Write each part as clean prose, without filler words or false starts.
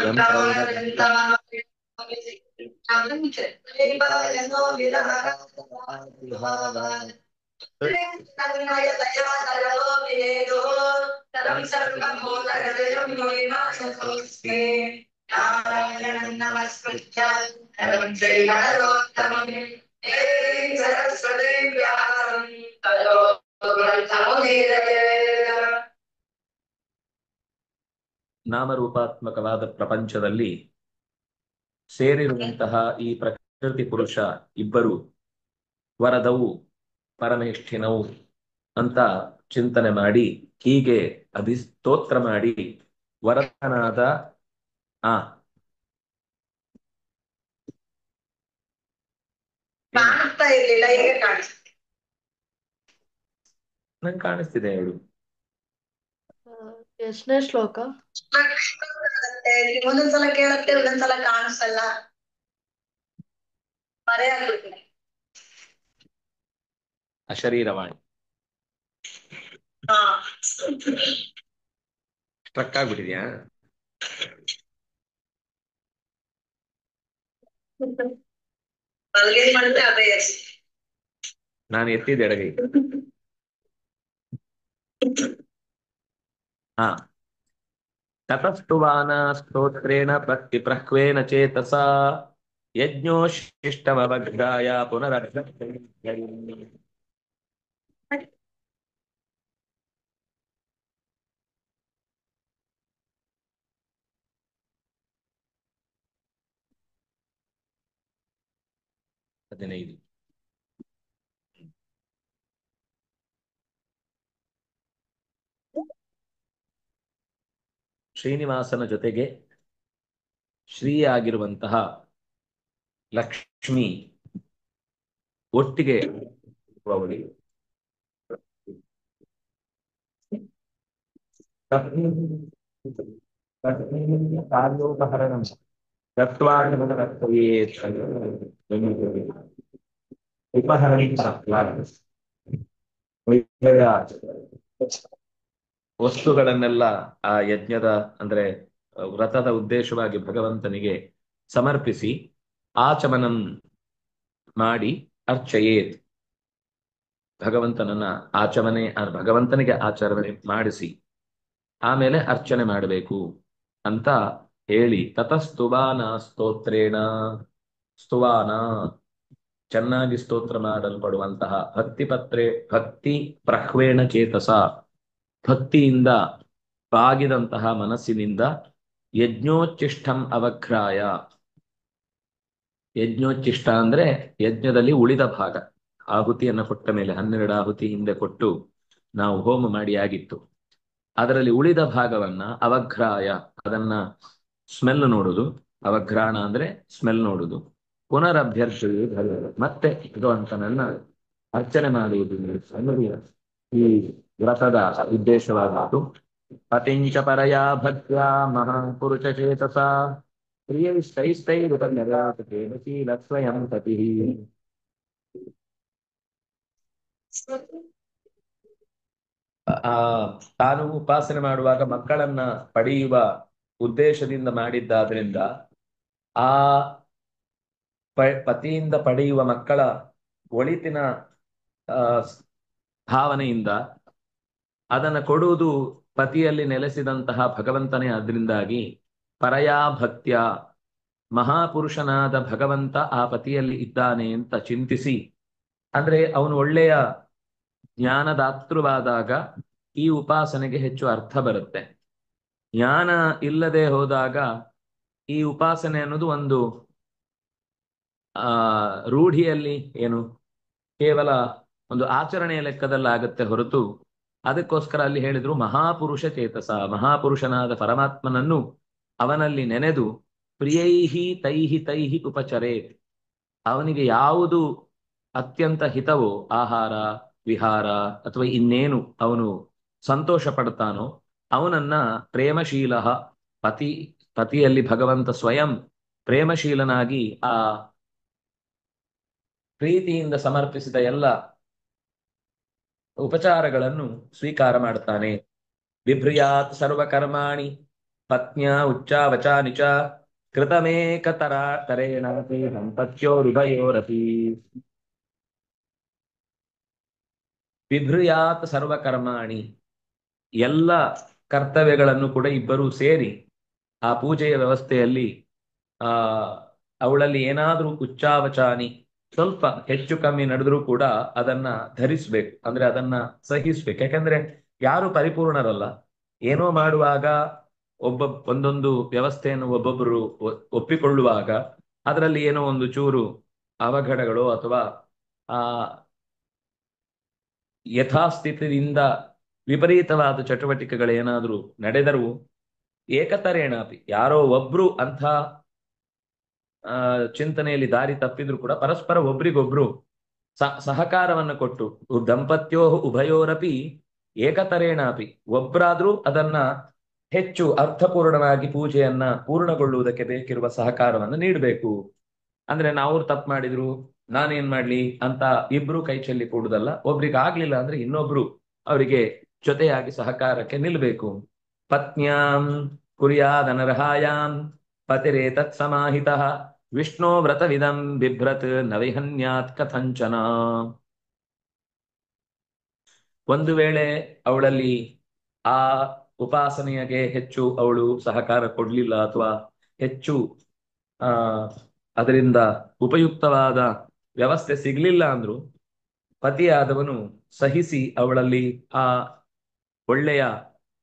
M ನಾರಾಯಣಂ ನಮಸ್ಕೃತ್ಯ ನರಂ ಚೈವ ನರೋತ್ತಮಂ ದೇವೀಂ ಸರಸ್ವತೀಂ ವ್ಯಾಸಂ ತतो ಬ್ರಹ್ಮಮುನಿರಯೇ. ನಾಮರೂಪಾತ್ಮಕವಾದ ಪ್ರಪಂಚದಲ್ಲಿ ಸೇರಿರುವಂತಹ ಈ ಪ್ರಕೃತಿ ಪುರುಷ ಇಬ್ಬರು ವರದವು ಪರಮೇಷ್ಠಿನವು ಅಂತ ಚಿಂತನೆ ಮಾಡಿ ಹೀಗೆ ಅಧಿಸ್ತೋತ್ರ ಮಾಡಿ ವರದನಾದ ಆ ಕಾಣಿಸ್ತಾ ಇರ್ಲಿಲ್ಲ, ಈಗ ಕಾಣಿಸ್ತಾ. ನಂಗೆ ಕಾಣಿಸ್ತಿದೆ ಹೇಳು. ಎಷ್ಟನೇ ಶ್ಲೋಕ? ಒಂದೊಂದ್ಸಲ ಕೇಳತ್ತೆ, ಒಂದೊಂದ್ಸಲ ಕಾಣಿಸಲ್ಲ, ಮರೆಯಾಗ್ಬಿಡ್ತೀನಿ. ಅಶರೀರವಾಣಿ ಹಾ, ಸ್ಟ್ರಕ್ ಆಗ್ಬಿಟ್ಟಿದ್ಯಾ? ಬಲ್ಗೇಜ್ ಮಾಡಿದ್ರೆ ಅದೇ ಎಸ್. ನಾನು ಎತ್ತಿದ್ದೆ ಎಡಗೈ. ಹಾ, ತತಸ್ತುವಾನ ಸ್ತೋತ್ರೇಣ ಭಕ್ತಿ ಪ್ರಹ್ವೇನ ಚೇತಸ ಯಜ್ಞೋಶಿಷ್ಟಮವಗ್ರಾಯ ಪುನರರ್ಧ 15. ಶ್ರೀನಿವಾಸನ ಜೊತೆಗೆ ಶ್ರೀಯಾಗಿರುವಂತಹ ಲಕ್ಷ್ಮಿ ಒಟ್ಟಿಗೆ ಕಾರ್ಯೋಪಹರಣ ವಸ್ತುಗಳನ್ನೆಲ್ಲ ಆ ಯಜ್ಞದ ಅಂದ್ರೆ ವ್ರತದ ಉದ್ದೇಶವಾಗಿ ಭಗವಂತನಿಗೆ ಸಮರ್ಪಿಸಿ ಆಚಮನಂ ಮಾಡಿ ಅರ್ಚಯೇತ್, ಭಗವಂತನನ್ನ ಭಗವಂತನಿಗೆ ಆಚರಣೆ ಮಾಡಿಸಿ ಆಮೇಲೆ ಅರ್ಚನೆ ಮಾಡಬೇಕು ಅಂತ ಹೇಳಿ ತತಸ್ತುವಾನ ಸ್ತೋತ್ರೇಣ, ಸ್ತುವಾನ ಚೆನ್ನಾಗಿ ಸ್ತೋತ್ರ ಮಾಡಲ್ಪಡುವಂತಹ ಭಕ್ತಿ ಪ್ರಹ್ವೇಣ ಚೇತಸ, ಭಕ್ತಿಯಿಂದ ಬಾಗಿದಂತಹ ಮನಸ್ಸಿನಿಂದ ಯಜ್ಞೋಚ್ಚಿಷ್ಟಂ ಅವಘ್ರಾಯ, ಯಜ್ಞೋಚ್ಚಿಷ್ಟ ಅಂದ್ರೆ ಯಜ್ಞದಲ್ಲಿ ಉಳಿದ ಭಾಗ, ಆಹುತಿಯನ್ನು ಕೊಟ್ಟ ಮೇಲೆ 12 ಆಹುತಿ ಹಿಂದೆ ಕೊಟ್ಟು ನಾವು ಹೋಮ ಮಾಡಿ ಆಗಿತ್ತು, ಅದರಲ್ಲಿ ಉಳಿದ ಭಾಗವನ್ನ ಅವಘ್ರಾಯ, ಅದನ್ನ ಸ್ಮೆಲ್ ನೋಡುದು, ಅವಘ್ರಾಣ ಅಂದ್ರೆ ಸ್ಮೆಲ್ ನೋಡುದು, ಪುನರಭ್ಯರ್ಥಿಸುವುದು, ಮತ್ತೆ ಭಗವಂತನನ್ನ ಅರ್ಚನೆ ಮಾಡುವುದು ಅನ್ನೋದು ಈ ವ್ರತದ ಉದ್ದೇಶವಾದದ್ದು. ಪತಿಂಚ ಪರಯಾ ಭಕ್ತ್ಯಾ ಮಹಾಪುರುಷ ಚೇತಸ ಪ್ರಿಯೈಸ್ತೈಸ್ತೈರುಪನ್ಯಗಾತೇನ ಸ್ವಯಂ ಪತಿ. ತಾನು ಉಪಾಸನೆ ಮಾಡುವಾಗ ಮಕ್ಕಳನ್ನ ಪಡೆಯುವ ಉದ್ದೇಶದಿಂದ ಮಾಡಿದ್ದಾದ್ರಿಂದ ಆ ಪತಿಯಿಂದ ಪಡೆಯುವ ಮಕ್ಕಳ ಒಳಿತಿನ ಭಾವನೆಯಿಂದ ಅದನ್ನ ಕೊಡುವುದು ಪತಿಯಲ್ಲಿ ನೆಲೆಸಿದಂತಹ ಭಗವಂತನೇ. ಆದ್ರಿಂದಾಗಿ ಪರಯಾ ಭಕ್ತ್ಯ, ಮಹಾಪುರುಷನಾದ ಭಗವಂತ ಆ ಪತಿಯಲ್ಲಿ ಇದ್ದಾನೆ ಅಂತ ಚಿಂತಿಸಿ, ಅಂದ್ರೆ ಅವನು ಒಳ್ಳೆಯ ಜ್ಞಾನದಾತೃವಾದಾಗ ಈ ಉಪಾಸನೆಗೆ ಹೆಚ್ಚು ಅರ್ಥ ಬರುತ್ತೆ. ಜ್ಞಾನ ಇಲ್ಲದೆ ಹೋದಾಗ ಈ ಉಪಾಸನೆ ಅನ್ನೋದು ಒಂದು ರೂಢಿಯಲ್ಲಿ ಏನು ಕೇವಲ ಒಂದು ಆಚರಣೆಯ ಲೆಕ್ಕದಲ್ಲಾಗತ್ತೆ ಹೊರತು, ಅದಕ್ಕೋಸ್ಕರ ಅಲ್ಲಿ ಹೇಳಿದ್ರು ಮಹಾಪುರುಷ ಚೇತಸ, ಮಹಾಪುರುಷನಾದ ಪರಮಾತ್ಮನನ್ನು ಅವನಲ್ಲಿ ನೆನೆದು ಪ್ರಿಯೈಹಿ ತೈಹಿ ತೈಹಿ ಉಪಚರೇ, ಅವನಿಗೆ ಯಾವುದು ಅತ್ಯಂತ ಹಿತವೋ, ಆಹಾರ ವಿಹಾರ ಅಥವಾ ಇನ್ನೇನು ಅವನು ಸಂತೋಷ ಪಡ್ತಾನೋ ಅವನನ್ನ ಪ್ರೇಮಶೀಲ, ಪತಿಯಲ್ಲಿ ಭಗವಂತ ಸ್ವಯಂ ಪ್ರೇಮಶೀಲನಾಗಿ ಆ ಪ್ರೀತಿಯಿಂದ ಸಮರ್ಪಿಸಿದ ಎಲ್ಲ ಉಪಚಾರಗಳನ್ನು ಸ್ವೀಕಾರ ಮಾಡ್ತಾನೆ. ಬಿಭ್ರಿಯಾತ್ ಸರ್ವಕರ್ಮಾಣಿ ಪತ್ನ್ಯಾ ಉಚ್ಚಾವಚಾನಿ ಚ ಕೃತಮೇಕತರ ತರೇಣ ದಂಪತ್ಯೋರುಭಯೋರಪಿ ಬಿಭ್ರೂಯಾತ್ ಸರ್ವಕರ್ಮಾಣಿ. ಎಲ್ಲ ಕರ್ತವ್ಯಗಳನ್ನು ಕೂಡ ಇಬ್ಬರೂ ಸೇರಿ ಆ ಪೂಜೆಯ ವ್ಯವಸ್ಥೆಯಲ್ಲಿ ಆ ಅವಳಲ್ಲಿ ಏನಾದ್ರೂ ಉಚ್ಚಾವಚಾನಿ ಸ್ವಲ್ಪ ಹೆಚ್ಚು ಕಮ್ಮಿ ನಡೆದ್ರೂ ಕೂಡ ಅದನ್ನ ಧರಿಸ್ಬೇಕು, ಅಂದ್ರೆ ಅದನ್ನ ಸಹಿಸ್ಬೇಕು. ಯಾಕಂದ್ರೆ ಯಾರು ಪರಿಪೂರ್ಣರಲ್ಲ. ಏನೋ ಮಾಡುವಾಗ ಒಂದೊಂದು ವ್ಯವಸ್ಥೆಯನ್ನು ಒಬ್ಬೊಬ್ಬರು ಒಪ್ಪಿಕೊಳ್ಳುವಾಗ ಅದರಲ್ಲಿ ಏನೋ ಒಂದು ಚೂರು ಅವಘಡಗಳು ಅಥವಾ ಆ ಯಥಾಸ್ಥಿತಿಯಿಂದ ವಿಪರೀತವಾದ ಚಟುವಟಿಕೆಗಳೇನಾದ್ರೂ ನಡೆದರೂ ಏಕತರೇಣಾಪಿ ಯಾರೋ ಒಬ್ರು ಅಂಥ ಚಿಂತನೆಯಲ್ಲಿ ದಾರಿ ತಪ್ಪಿದ್ರು ಕೂಡ ಪರಸ್ಪರ ಒಬ್ರಿಗೊಬ್ರು ಸಹಕಾರವನ್ನು ಕೊಟ್ಟು ದಂಪತ್ಯೋ ಉಭಯೋರಪಿ ಏಕತರೇಣಾಪಿ ಒಬ್ರಾದ್ರೂ ಅದನ್ನ ಹೆಚ್ಚು ಅರ್ಥಪೂರ್ಣವಾಗಿ ಪೂಜೆಯನ್ನ ಪೂರ್ಣಗೊಳ್ಳುವುದಕ್ಕೆ ಬೇಕಿರುವ ಸಹಕಾರವನ್ನು ನೀಡಬೇಕು. ಅಂದ್ರೆ ನಾವು ತಪ್ಪು ಮಾಡಿದ್ರು ನಾನೇನ್ ಮಾಡ್ಲಿ ಅಂತ ಇಬ್ರು ಕೈ ಚೆಲ್ಲಿ ಕೂಡುದಲ್ಲ. ಒಬ್ರಿಗೆ ಆಗ್ಲಿಲ್ಲ ಅಂದ್ರೆ ಇನ್ನೊಬ್ರು ಅವರಿಗೆ ಜೊತೆಯಾಗಿ ಸಹಕಾರಕ್ಕೆ ನಿಲ್ಬೇಕು. ಪತ್ನ್ಯಾಂ ಕುರ್ಯಾದನರ್ಹಾಯಾಂ ಪತಿರೇತತ್ ಸಮಾಹಿತಃ ವಿಷ್ಣು ವ್ರತವಿದಂ ಬಿಭ್ರತ್ ನವಿಹನ್ಯಾತ್ ಕಥಂಚನ. ಒಂದು ವೇಳೆ ಅವಳಲ್ಲಿ ಆ ಉಪಾಸನೆಗೆ ಹೆಚ್ಚು ಅವಳು ಸಹಕಾರ ಕೊಡ್ಲಿಲ್ಲ ಅಥವಾ ಹೆಚ್ಚು ಆ ಅದರಿಂದ ಉಪಯುಕ್ತವಾದ ವ್ಯವಸ್ಥೆ ಸಿಗ್ಲಿಲ್ಲ ಅಂದ್ರು ಪತಿಯಾದವನು ಸಹಿಸಿ ಅವಳಲ್ಲಿ ಆ ಒಳ್ಳೆಯ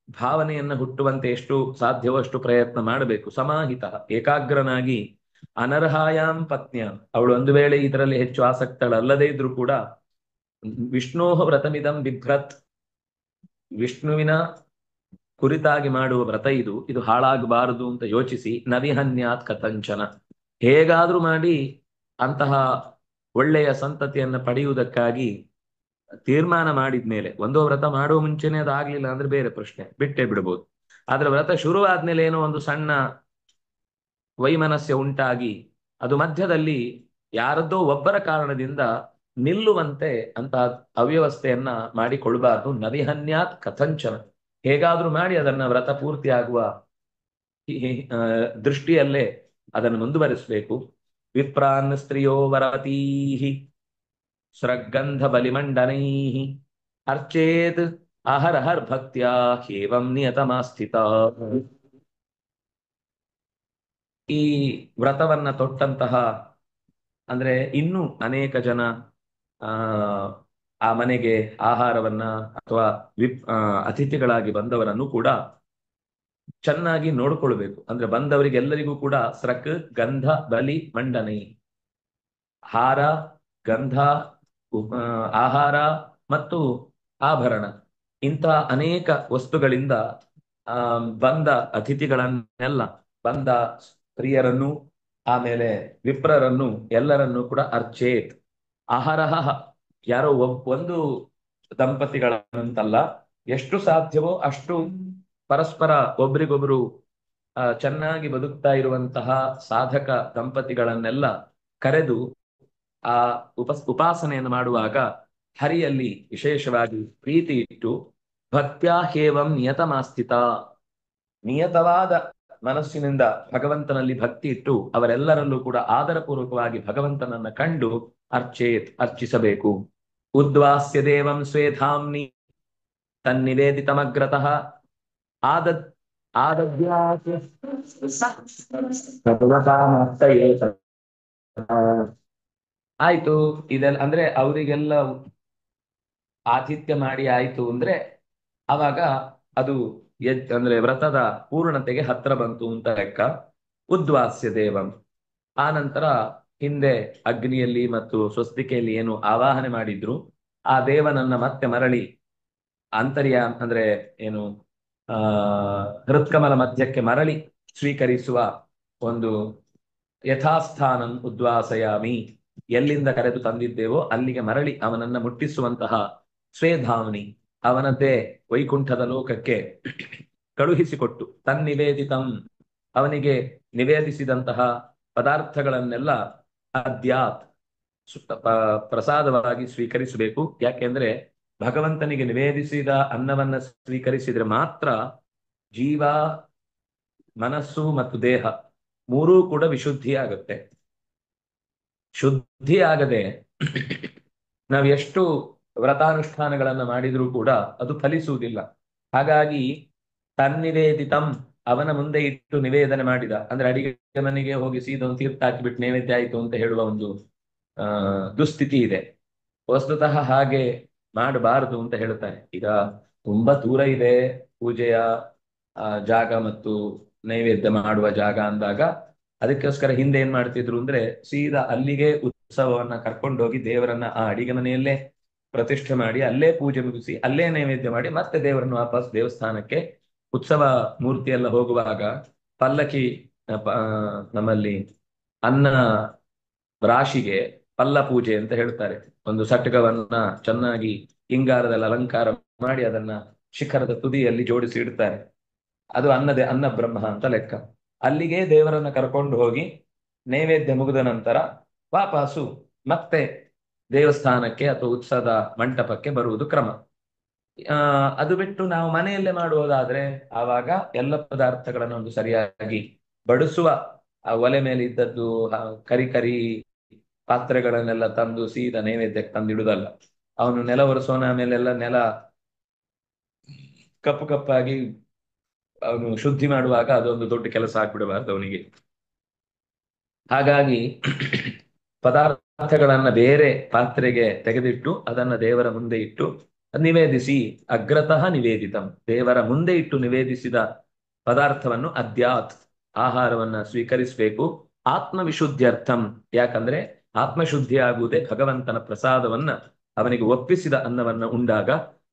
ಭಾವನೆಯನ್ನ ಹುಟ್ಟುವಂತೆ ಎಷ್ಟು ಸಾಧ್ಯವೋ ಅಷ್ಟು ಪ್ರಯತ್ನ ಮಾಡಬೇಕು. ಸಮಾಹಿತ ಏಕಾಗ್ರನಾಗಿ ಅನರ್ಹಾಯಾಂ ಪತ್ನ್ಯಾಂ, ಅವಳು ಒಂದು ವೇಳೆ ಇದರಲ್ಲಿ ಹೆಚ್ಚು ಆಸಕ್ತಳಲ್ಲದೇ ಇದ್ರೂ ಕೂಡ ವಿಷ್ಣೋ ವ್ರತಮಿದಂ ಬಿಭ್ರತ್, ವಿಷ್ಣುವಿನ ಕುರಿತಾಗಿ ಮಾಡುವ ವ್ರತ ಇದು ಹಾಳಾಗಬಾರದು ಅಂತ ಯೋಚಿಸಿ ನವಿಹನ್ಯಾತ್ ಕಥಂಚನ, ಹೇಗಾದ್ರೂ ಮಾಡಿ ಅಂತಹ ಒಳ್ಳೆಯ ಸಂತತಿಯನ್ನ ಪಡೆಯುವುದಕ್ಕಾಗಿ ತೀರ್ಮಾನ ಮಾಡಿದ್ಮೇಲೆ, ಒಂದು ವ್ರತ ಮಾಡುವ ಮುಂಚೆನೆ ಅದಾಗ್ಲಿಲ್ಲ ಅಂದ್ರೆ ಬೇರೆ ಪ್ರಶ್ನೆ, ಬಿಟ್ಟೇ ಬಿಡ್ಬೋದು. ಆದ್ರೆ ವ್ರತ ಶುರುವಾದ್ಮೇಲೆ ಏನೋ ಒಂದು ಸಣ್ಣ ವೈಮನಸ್ಯ ಉಂಟಾಗಿ ಅದು ಮಧ್ಯದಲ್ಲಿ ಯಾರದ್ದೋ ಒಬ್ಬರ ಕಾರಣದಿಂದ ನಿಲ್ಲುವಂತೆ ಅಂತ ಅವ್ಯವಸ್ಥೆಯನ್ನ ಮಾಡಿಕೊಳ್ಬಾರ್ದು. ನವಿಹನ್ಯಾತ್ ಕಥಂಚನ, ಹೇಗಾದ್ರೂ ಮಾಡಿ ಅದನ್ನ ವ್ರತ ಪೂರ್ತಿ ಆಗುವ ದೃಷ್ಟಿಯಲ್ಲೇ ಅದನ್ನು ಮುಂದುವರಿಸಬೇಕು. ವಿಪ್ರಾನ್ ಸ್ತ್ರೀಯೋ ವರತೀಹಿ ಸ್ರಗ್ಗಂಧ ಬಲಿಮಂಡನೈಃ ಅರ್ಚೇತ್ ಅಹರಹರ್ ಭಕ್ತ್ಯಾ ಹೇವಂ ನಿಯತಮಾಸ್ಥಿತ. ಈ ವ್ರತವನ್ನ ತೊಟ್ಟಂತಹ ಅಂದ್ರೆ ಇನ್ನೂ ಅನೇಕ ಜನ ಆ ಆ ಮನೆಗೆ ಆಹಾರವನ್ನ ಅಥವಾ ಅತಿಥಿಗಳಾಗಿ ಬಂದವರನ್ನು ಕೂಡ ಚೆನ್ನಾಗಿ ನೋಡ್ಕೊಳ್ಬೇಕು. ಅಂದ್ರೆ ಬಂದವರಿಗೆಲ್ಲರಿಗೂ ಕೂಡ ಸ್ರಕ್ ಗಂಧ ಬಲಿ ಮಂಡನೈ, ಹಾರ ಗಂಧ ಆಹಾರ ಮತ್ತು ಆಭರಣ ಇಂಥ ಅನೇಕ ವಸ್ತುಗಳಿಂದ ಬಂದ ಅತಿಥಿಗಳನ್ನೆಲ್ಲ, ಬಂದ ಸ್ತ್ರೀಯರನ್ನು ಆಮೇಲೆ ವಿಪ್ರರನ್ನು ಎಲ್ಲರನ್ನು ಕೂಡ ಅರ್ಚೇತ್ ಆಹಾರಹ, ಯಾರೋ ಒಂದು ದಂಪತಿಗಳಂತಲ್ಲ, ಎಷ್ಟು ಸಾಧ್ಯವೋ ಅಷ್ಟು ಪರಸ್ಪರ ಒಬ್ರಿಗೊಬ್ರು ಚೆನ್ನಾಗಿ ಬದುಕ್ತಾ ಇರುವಂತಹ ಸಾಧಕ ದಂಪತಿಗಳನ್ನೆಲ್ಲ ಕರೆದು ಆ ಉಪಾಸನೆಯನ್ನು ಮಾಡುವಾಗ ಹರಿಯಲ್ಲಿ ವಿಶೇಷವಾಗಿ ಪ್ರೀತಿ ಇಟ್ಟು ಭಕ್ತ್ಯಾ ಹೇವಂ ನಿಯತಮಾಸ್ಥಿತ, ನಿಯತವಾದ ಮನಸ್ಸಿನಿಂದ ಭಗವಂತನಲ್ಲಿ ಭಕ್ತಿ ಇಟ್ಟು ಅವರೆಲ್ಲರಲ್ಲೂ ಕೂಡ ಆದರಪೂರ್ವಕವಾಗಿ ಭಗವಂತನನ್ನ ಕಂಡು ಅರ್ಚಿಸಬೇಕು. ಉದ್ವಾಸ್ಯ ದೇವಂ ಸ್ವೇಧಾಮ್ನಿ ತನ್ನಿವೇದಿತಮಗ್ರತಃ ಆಯ್ತು. ಇದೆಲ್ಲ ಅಂದ್ರೆ ಅವರಿಗೆಲ್ಲ ಆತಿಥ್ಯ ಮಾಡಿ ಆಯ್ತು ಅಂದ್ರೆ ಅವಾಗ ಅದು ಅಂದ್ರೆ ವ್ರತದ ಪೂರ್ಣತೆಗೆ ಹತ್ರ ಬಂತು ಅಂತ ಲೆಕ್ಕ. ಉದ್ವಾಸ್ಯ ದೇವಂ, ಆ ನಂತರ ಹಿಂದೆ ಅಗ್ನಿಯಲ್ಲಿ ಮತ್ತು ಸ್ವಸ್ತಿಕೆಯಲ್ಲಿ ಏನು ಆವಾಹನೆ ಮಾಡಿದ್ರು ಆ ದೇವನನ್ನ ಮತ್ತೆ ಮರಳಿ ಅಂದ್ರೆ ಏನು ಹೃತ್ಕಮಲ ಮಧ್ಯಕ್ಕೆ ಮರಳಿ ಸ್ವೀಕರಿಸುವ ಒಂದು ಯಥಾಸ್ಥಾನಂ ಉದ್ವಾಸಯಾಮಿ, ಎಲ್ಲಿಂದ ಕರೆದು ತಂದಿದ್ದೇವೋ ಅಲ್ಲಿಗೆ ಮರಳಿ ಅವನನ್ನ ಮುಟ್ಟಿಸುವಂತಹ ಸ್ವೇಧಾವನಿ, ಅವನದ್ದೇ ವೈಕುಂಠದ ಲೋಕಕ್ಕೆ ಕಳುಹಿಸಿಕೊಟ್ಟು ತನ್ನಿವೇದಿತಂ, ಅವನಿಗೆ ನಿವೇದಿಸಿದಂತಹ ಪದಾರ್ಥಗಳನ್ನೆಲ್ಲ ಅದ್ಯಾತ್ ಪ್ರಸಾದವಾಗಿ ಸ್ವೀಕರಿಸಬೇಕು. ಯಾಕೆಂದ್ರೆ ಭಗವಂತನಿಗೆ ನಿವೇದಿಸಿದ ಅನ್ನವನ್ನ ಸ್ವೀಕರಿಸಿದ್ರೆ ಮಾತ್ರ ಜೀವ ಮನಸ್ಸು ಮತ್ತು ದೇಹ ಮೂರೂ ಕೂಡ ವಿಶುದ್ಧಿ ಆಗುತ್ತೆ. ಶುದ್ಧಿ ಆಗದೆ ನಾವು ಎಷ್ಟು ವ್ರತಾನುಷ್ಠಾನಗಳನ್ನ ಮಾಡಿದ್ರೂ ಕೂಡ ಅದು ಫಲಿಸುವುದಿಲ್ಲ. ಹಾಗಾಗಿ ತನ್ನಿವೇದಿತಂ, ಅವನ ಮುಂದೆ ಇಟ್ಟು ನಿವೇದನೆ ಮಾಡಿದ ಅಂದ್ರೆ ಅಡಿಗೆ ಮನೆಗೆ ಹೋಗಿ ಸೀದೊಂದು ತೀರ್ಥ ಹಾಕಿಬಿಟ್ಟು ನೈವೇದ್ಯ ಆಯಿತು ಅಂತ ಹೇಳುವ ಒಂದು ದುಸ್ಥಿತಿ ಇದೆ. ವಸ್ತುತಃ ಹಾಗೆ ಮಾಡಬಾರದು ಅಂತ ಹೇಳ್ತಾರೆ. ಈಗ ತುಂಬಾ ದೂರ ಇದೆ ಪೂಜೆಯ ಜಾಗ ಮತ್ತು ನೈವೇದ್ಯ ಮಾಡುವ ಜಾಗ ಅಂದಾಗ ಅದಕ್ಕೋಸ್ಕರ ಹಿಂದೆ ಏನ್ ಮಾಡ್ತಿದ್ರು ಅಂದ್ರೆ ಸೀದಾ ಅಲ್ಲಿಗೆ ಉತ್ಸವವನ್ನ ಕರ್ಕೊಂಡೋಗಿ ದೇವರನ್ನ ಆ ಅಡಿಗೆ ಮನೆಯಲ್ಲೇ ಪ್ರತಿಷ್ಠೆ ಮಾಡಿ ಅಲ್ಲೇ ಪೂಜೆ ಮುಗಿಸಿ ಅಲ್ಲೇ ನೈವೇದ್ಯ ಮಾಡಿ ಮತ್ತೆ ದೇವರನ್ನು ವಾಪಸ್ ದೇವಸ್ಥಾನಕ್ಕೆ ಉತ್ಸವ ಮೂರ್ತಿ ಎಲ್ಲ ಹೋಗುವಾಗ ಪಲ್ಲಕ್ಕಿ ನಮ್ಮಲ್ಲಿ ಅನ್ನ ರಾಶಿಗೆ ಪಲ್ಲ ಪೂಜೆ ಅಂತ ಹೇಳ್ತಾರೆ. ಒಂದು ಸಟಕವನ್ನ ಚೆನ್ನಾಗಿ ಹಿಂಗಾರದಲ್ಲಿ ಅಲಂಕಾರ ಮಾಡಿ ಅದನ್ನ ಶಿಖರದ ತುದಿಯಲ್ಲಿ ಜೋಡಿಸಿ ಇಡ್ತಾರೆ. ಅದು ಅನ್ನ ಬ್ರಹ್ಮ ಅಂತ ಲೆಕ್ಕ. ಅಲ್ಲಿಗೆ ದೇವರನ್ನ ಕರ್ಕೊಂಡು ಹೋಗಿ ನೈವೇದ್ಯ ಮುಗಿದ ನಂತರ ವಾಪಸ್ಸು ಮತ್ತೆ ದೇವಸ್ಥಾನಕ್ಕೆ ಅಥವಾ ಉತ್ಸವದ ಮಂಟಪಕ್ಕೆ ಬರುವುದು ಕ್ರಮ. ಅದು ಬಿಟ್ಟು ನಾವು ಮನೆಯಲ್ಲೇ ಮಾಡುವುದಾದ್ರೆ ಆವಾಗ ಎಲ್ಲ ಪದಾರ್ಥಗಳನ್ನು ಒಂದು ಸರಿಯಾಗಿ ಬಡಿಸುವ ಒಲೆ ಮೇಲೆ ಇದ್ದದ್ದು ಕರಿ ಪಾತ್ರೆಗಳನ್ನೆಲ್ಲ ತಂದು ಸೀದಾ ನೈವೇದ್ಯಕ್ಕೆ ತಂದಿಡುದಲ್ಲ. ಅವನು ನೆಲ ಒರೆಸೋನ ಆಮೇಲೆಲ್ಲ ನೆಲ ಕಪ್ಪು ಕಪ್ಪಾಗಿ ಅವನು ಶುದ್ಧಿ ಮಾಡುವಾಗ ಅದೊಂದು ದೊಡ್ಡ ಕೆಲಸ ಆಗ್ಬಿಡಬಾರ್ದು ಅವನಿಗೆ. ಹಾಗಾಗಿ ಪದಾರ್ಥಗಳನ್ನ ಬೇರೆ ಪಾತ್ರೆಗೆ ತೆಗೆದಿಟ್ಟು ಅದನ್ನ ದೇವರ ಮುಂದೆ ಇಟ್ಟು ನಿವೇದಿಸಿ, ಅಗ್ರತಃ ನಿವೇದಿತಂ, ದೇವರ ಮುಂದೆ ಇಟ್ಟು ನಿವೇದಿಸಿದ ಪದಾರ್ಥವನ್ನು ಅದ್ಯಾತ್, ಆಹಾರವನ್ನ ಸ್ವೀಕರಿಸಬೇಕು. ಆತ್ಮವಿಶುದ್ಧ್ಯರ್ಥಂ, ಯಾಕಂದ್ರೆ ಆತ್ಮಶುದ್ಧಿ ಆಗುವುದೇ ಭಗವಂತನ ಪ್ರಸಾದವನ್ನ ಅವನಿಗೆ ಒಪ್ಪಿಸಿದ ಅನ್ನವನ್ನ ಉಂಡಾಗ.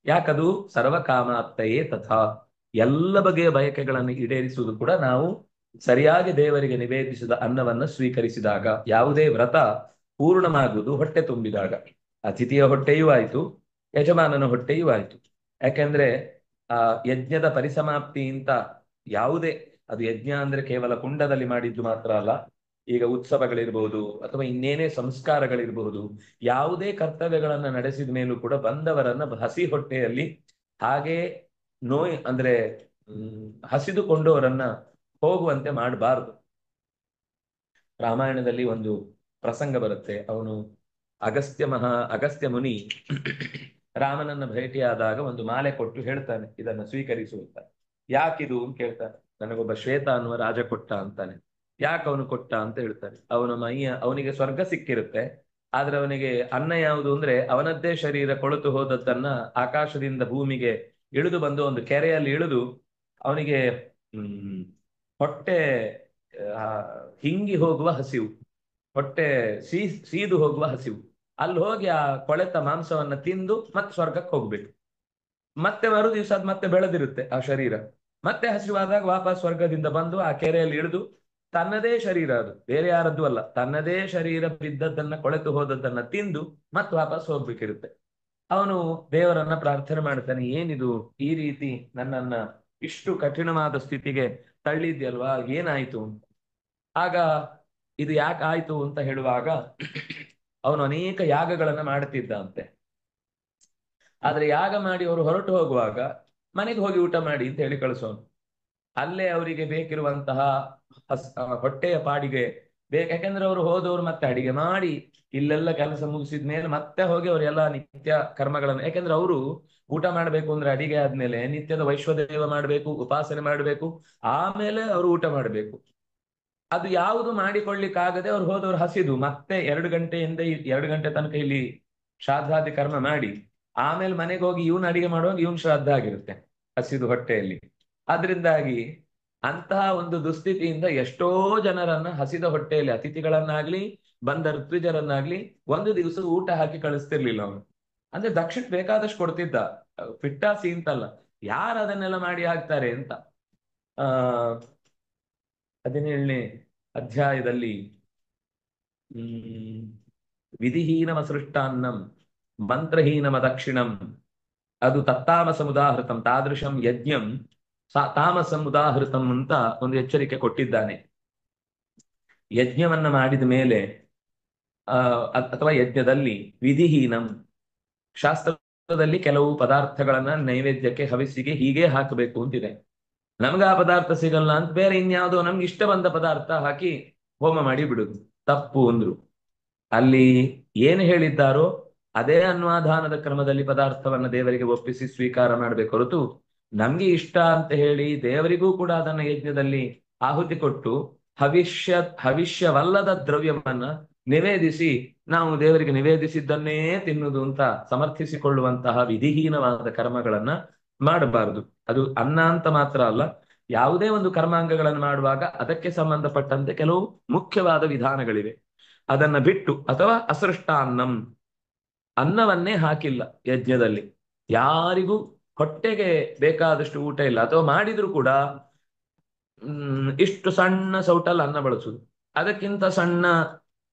ಯಾಕದು ಸರ್ವಕಾಮಾಪ್ತಯೇ ತಥಾ, ಎಲ್ಲ ಬಗೆಯ ಬಯಕೆಗಳನ್ನು ಈಡೇರಿಸುವುದು ಕೂಡ ನಾವು ಸರಿಯಾಗಿ ದೇವರಿಗೆ ನಿವೇದಿಸಿದ ಅನ್ನವನ್ನ ಸ್ವೀಕರಿಸಿದಾಗ. ಯಾವುದೇ ವ್ರತ ಪೂರ್ಣವಾಗುವುದು ಹೊಟ್ಟೆ ತುಂಬಿದಾಗ. ಅತಿಥಿಯ ಹೊಟ್ಟೆಯೂ ಆಯ್ತು, ಯಜಮಾನನ ಹೊಟ್ಟೆಯೂ ಆಯ್ತು. ಯಾಕೆಂದ್ರೆ ಆ ಯಜ್ಞದ ಪರಿಸಮಾಪ್ತಿ ಅಂತ ಯಾವುದೇ, ಅದು ಯಜ್ಞ ಅಂದ್ರೆ ಕೇವಲ ಕುಂಡದಲ್ಲಿ ಮಾಡಿದ್ದು ಮಾತ್ರ ಅಲ್ಲ, ಈಗ ಉತ್ಸವಗಳಿರ್ಬಹುದು ಅಥವಾ ಇನ್ನೇನೇ ಸಂಸ್ಕಾರಗಳಿರಬಹುದು, ಯಾವುದೇ ಕರ್ತವ್ಯಗಳನ್ನ ನಡೆಸಿದ ಮೇಲೂ ಕೂಡ ಬಂದವರನ್ನ ಹಸಿ ಹೊಟ್ಟೆಯಲ್ಲಿ ಹಾಗೆ ಅಂದ್ರೆ ಹಸಿದುಕೊಂಡು ಅವರನ್ನ ಹೋಗುವಂತೆ ಮಾಡಬಾರದು. ರಾಮಾಯಣದಲ್ಲಿ ಒಂದು ಪ್ರಸಂಗ ಬರುತ್ತೆ. ಅವನು ಅಗಸ್ತ್ಯ ಮುನಿ ರಾಮನನ್ನ ಭೇಟಿಯಾದಾಗ ಒಂದು ಮಾಲೆ ಕೊಟ್ಟು ಹೇಳ್ತಾನೆ, ಇದನ್ನ ಸ್ವೀಕರಿಸು ಅಂತ. ಯಾಕಿದು ಅಂತ ಕೇಳ್ತಾನೆ. ನನಗೊಬ್ಬ ಶ್ವೇತ ಅನ್ನುವ ರಾಜ ಕೊಟ್ಟ ಅಂತಾನೆ. ಯಾಕೆ ಅವನು ಕೊಟ್ಟ ಅಂತ ಹೇಳ್ತಾರೆ. ಅವನಿಗೆ ಸ್ವರ್ಗ ಸಿಕ್ಕಿರುತ್ತೆ, ಆದ್ರೆ ಅವನಿಗೆ ಅನ್ನ ಯಾವುದು ಅಂದ್ರೆ ಅವನದ್ದೇ ಶರೀರ ಕೊಳೆತು ಹೋದದ್ದನ್ನ ಆಕಾಶದಿಂದ ಭೂಮಿಗೆ ಇಳಿದು ಬಂದು ಒಂದು ಕೆರೆಯಲ್ಲಿ ಇಳಿದು ಅವನಿಗೆ ಹೊಟ್ಟೆ ಹಿಂಗಿ ಹೋಗುವ ಹಸಿವು, ಹೊಟ್ಟೆ ಸೀದು ಹೋಗುವ ಹಸಿವು. ಅಲ್ಲಿ ಹೋಗಿ ಆ ಕೊಳೆತ ಮಾಂಸವನ್ನ ತಿಂದು ಮತ್ತೆ ಸ್ವರ್ಗಕ್ಕೆ ಹೋಗ್ಬೇಕು. ಮತ್ತೆ ಮರು ದಿವಸ ಅದು ಮತ್ತೆ ಬೆಳೆದಿರುತ್ತೆ ಆ ಶರೀರ. ಮತ್ತೆ ಹಸಿವಾದಾಗ ವಾಪಸ್ ಸ್ವರ್ಗದಿಂದ ಬಂದು ಆ ಕೆರೆಯಲ್ಲಿ ಇಳಿದು ತನ್ನದೇ ಶರೀರ, ಅದು ಬೇರೆ ಯಾರದ್ದು ಅಲ್ಲ, ತನ್ನದೇ ಶರೀರ ಬಿದ್ದದ್ದನ್ನ ಕೊಳೆತು ಹೋದದ್ದನ್ನ ತಿಂದು ಮತ್ತೆ ವಾಪಸ್ ಹೋಗ್ಬೇಕಿರುತ್ತೆ. ಅವನು ದೇವರನ್ನ ಪ್ರಾರ್ಥನೆ ಮಾಡ್ತಾನೆ, ಏನಿದು ಈ ರೀತಿ ನನ್ನನ್ನ ಇಷ್ಟು ಕಠಿಣವಾದ ಸ್ಥಿತಿಗೆ ತಳ್ಳಿದ್ಯಲ್ವಾ, ಏನಾಯ್ತು? ಆಗ ಇದು ಯಾಕೆ ಆಯ್ತು ಅಂತ ಹೇಳುವಾಗ ಅವನು ಅನೇಕ ಯಾಗಗಳನ್ನ ಮಾಡುತ್ತಿದ್ದ ಅಂತೆ. ಆದ್ರೆ ಯಾಗ ಮಾಡಿ ಅವರು ಹೊರಟು ಹೋಗುವಾಗ ಮನೆಗೆ ಹೋಗಿ ಊಟ ಮಾಡಿ ಅಂತ ಹೇಳಿ ಕಳಿಸೋನು. ಅಲ್ಲೇ ಅವರಿಗೆ ಬೇಕಿರುವಂತಹ ಹೊಟ್ಟೆಯ ಪಾಡಿಗೆ ಯಾಕೆಂದ್ರೆ ಅವರು ಹೋದವರು ಮತ್ತೆ ಅಡಿಗೆ ಮಾಡಿ ಇಲ್ಲೆಲ್ಲ ಕೆಲಸ ಮುಗಿಸಿದ ಮೇಲೆ ಮತ್ತೆ ಹೋಗಿ ಅವರೆಲ್ಲ ನಿತ್ಯ ಕರ್ಮಗಳನ್ನು, ಯಾಕೆಂದ್ರೆ ಅವರು ಊಟ ಮಾಡ್ಬೇಕು ಅಂದ್ರೆ ಅಡಿಗೆ ಆದ್ಮೇಲೆ ನಿತ್ಯದ ವೈಶ್ವದೇವ ಮಾಡ್ಬೇಕು, ಉಪಾಸನೆ ಮಾಡ್ಬೇಕು, ಆಮೇಲೆ ಅವರು ಊಟ ಮಾಡ್ಬೇಕು. ಅದು ಯಾವುದು ಮಾಡಿಕೊಳ್ಳಿಕ್ಕಾಗದೆ ಅವ್ರು ಹೋದವ್ರು ಹಸಿದು ಮತ್ತೆ 2 ಗಂಟೆ ತನಕ ಇಲ್ಲಿ ಶ್ರಾದ್ದಾದಿ ಕರ್ಮ ಮಾಡಿ ಆಮೇಲೆ ಮನೆಗೆ ಹೋಗಿ ಇವನ್ ಅಡಿಗೆ ಮಾಡುವಾಗ ಇವನ್ ಶ್ರಾದ್ದ ಆಗಿರುತ್ತೆ ಹಸಿದು ಹೊಟ್ಟೆಯಲ್ಲಿ. ಆದ್ರಿಂದಾಗಿ ಅಂತಹ ಒಂದು ದುಸ್ಥಿತಿಯಿಂದ ಎಷ್ಟೋ ಜನರನ್ನ ಹಸಿದ ಹೊಟ್ಟೆಯಲ್ಲಿ, ಅತಿಥಿಗಳನ್ನಾಗ್ಲಿ ಬಂದ ಋತ್ವಿಜರನ್ನಾಗ್ಲಿ ಒಂದು ದಿವಸ ಊಟ ಹಾಕಿ ಕಳಿಸ್ತಿರ್ಲಿಲ್ಲ ಅವನು. ಅಂದ್ರೆ ದಕ್ಷಿಣ ಬೇಕಾದಷ್ಟು ಕೊಡ್ತಿದ್ದ, ಪಿಟ್ಟಾಸಿ ಅಂತಲ್ಲ, ಯಾರು ಅದನ್ನೆಲ್ಲ ಮಾಡಿ ಹಾಕ್ತಾರೆ ಅಂತ. 17ನೇ ಅಧ್ಯಾಯದಲ್ಲಿ ವಿಧಿಹೀನಮ ಸೃಷ್ಟಾನ್ನಂ ಮಂತ್ರಹೀನಮ ದಕ್ಷಿಣಂ ಅದು ತತ್ತಾಮಸಮುದಾಹೃತಂ ತಾದೃಶಂ ಯಜ್ಞಂ ತಾಮಸಮುದಾಹೃತಂ ಅಂತ ಒಂದು ಎಚ್ಚರಿಕೆ ಕೊಟ್ಟಿದ್ದಾನೆ. ಯಜ್ಞವನ್ನ ಮಾಡಿದ ಮೇಲೆ ಅಥವಾ ಯಜ್ಞದಲ್ಲಿ ವಿಧಿಹೀನಂ, ಶಾಸ್ತ್ರದಲ್ಲಿ ಕೆಲವು ಪದಾರ್ಥಗಳನ್ನ ನೈವೇದ್ಯಕ್ಕೆ ಹವಿಸಿಗೆ ಹೀಗೆ ಹಾಕಬೇಕು ಅಂತಿದೆ. ನಮ್ಗೆ ಆ ಪದಾರ್ಥ ಸಿಗಲ್ಲ ಅಂತ ಬೇರೆ ಇನ್ಯಾವುದೋ ನಮ್ಗೆ ಇಷ್ಟ ಬಂದ ಪದಾರ್ಥ ಹಾಕಿ ಹೋಮ ಮಾಡಿ ಬಿಡುದು ತಪ್ಪು ಅಂದ್ರು. ಅಲ್ಲಿ ಏನು ಹೇಳಿದ್ದಾರೋ ಅದೇ ಅನ್ವಾಧಾನದ ಕ್ರಮದಲ್ಲಿ ಪದಾರ್ಥವನ್ನ ದೇವರಿಗೆ ಒಪ್ಪಿಸಿ ಸ್ವೀಕಾರ ಮಾಡಬೇಕು ಹೊರತು ನಮ್ಗೆ ಇಷ್ಟ ಅಂತ ಹೇಳಿ ದೇವರಿಗೂ ಕೂಡ ಅದನ್ನ ಯಜ್ಞದಲ್ಲಿ ಆಹುತಿ ಕೊಟ್ಟು ಹವಿಷ್ಯವಲ್ಲದ ದ್ರವ್ಯವನ್ನ ನಿವೇದಿಸಿ ನಾವು ದೇವರಿಗೆ ನಿವೇದಿಸಿದ್ದನ್ನೇ ತಿನ್ನುವುದು ಅಂತ ಸಮರ್ಥಿಸಿಕೊಳ್ಳುವಂತಹ ವಿಧಿಹೀನವಾದ ಕರ್ಮಗಳನ್ನ ಮಾಡಬಾರದು. ಅದು ಅನ್ನ ಅಂತ ಮಾತ್ರ ಅಲ್ಲ, ಯಾವುದೇ ಒಂದು ಕರ್ಮಾಂಗಗಳನ್ನು ಮಾಡುವಾಗ ಅದಕ್ಕೆ ಸಂಬಂಧಪಟ್ಟಂತೆ ಕೆಲವು ಮುಖ್ಯವಾದ ವಿಧಾನಗಳಿವೆ. ಅದನ್ನ ಬಿಟ್ಟು ಅಥವಾ ಅಸೃಷ್ಟಾನ್ನಂ, ಅನ್ನವನ್ನೇ ಹಾಕಿಲ್ಲ ಯಜ್ಞದಲ್ಲಿ, ಯಾರಿಗೂ ಹೊಟ್ಟೆಗೆ ಬೇಕಾದಷ್ಟು ಊಟ ಇಲ್ಲ, ಅಥವಾ ಮಾಡಿದ್ರು ಕೂಡ ಇಷ್ಟು ಸಣ್ಣ ಸೌಟಲ್ಲಿ ಅನ್ನ ಬಳಸುದು, ಅದಕ್ಕಿಂತ ಸಣ್ಣ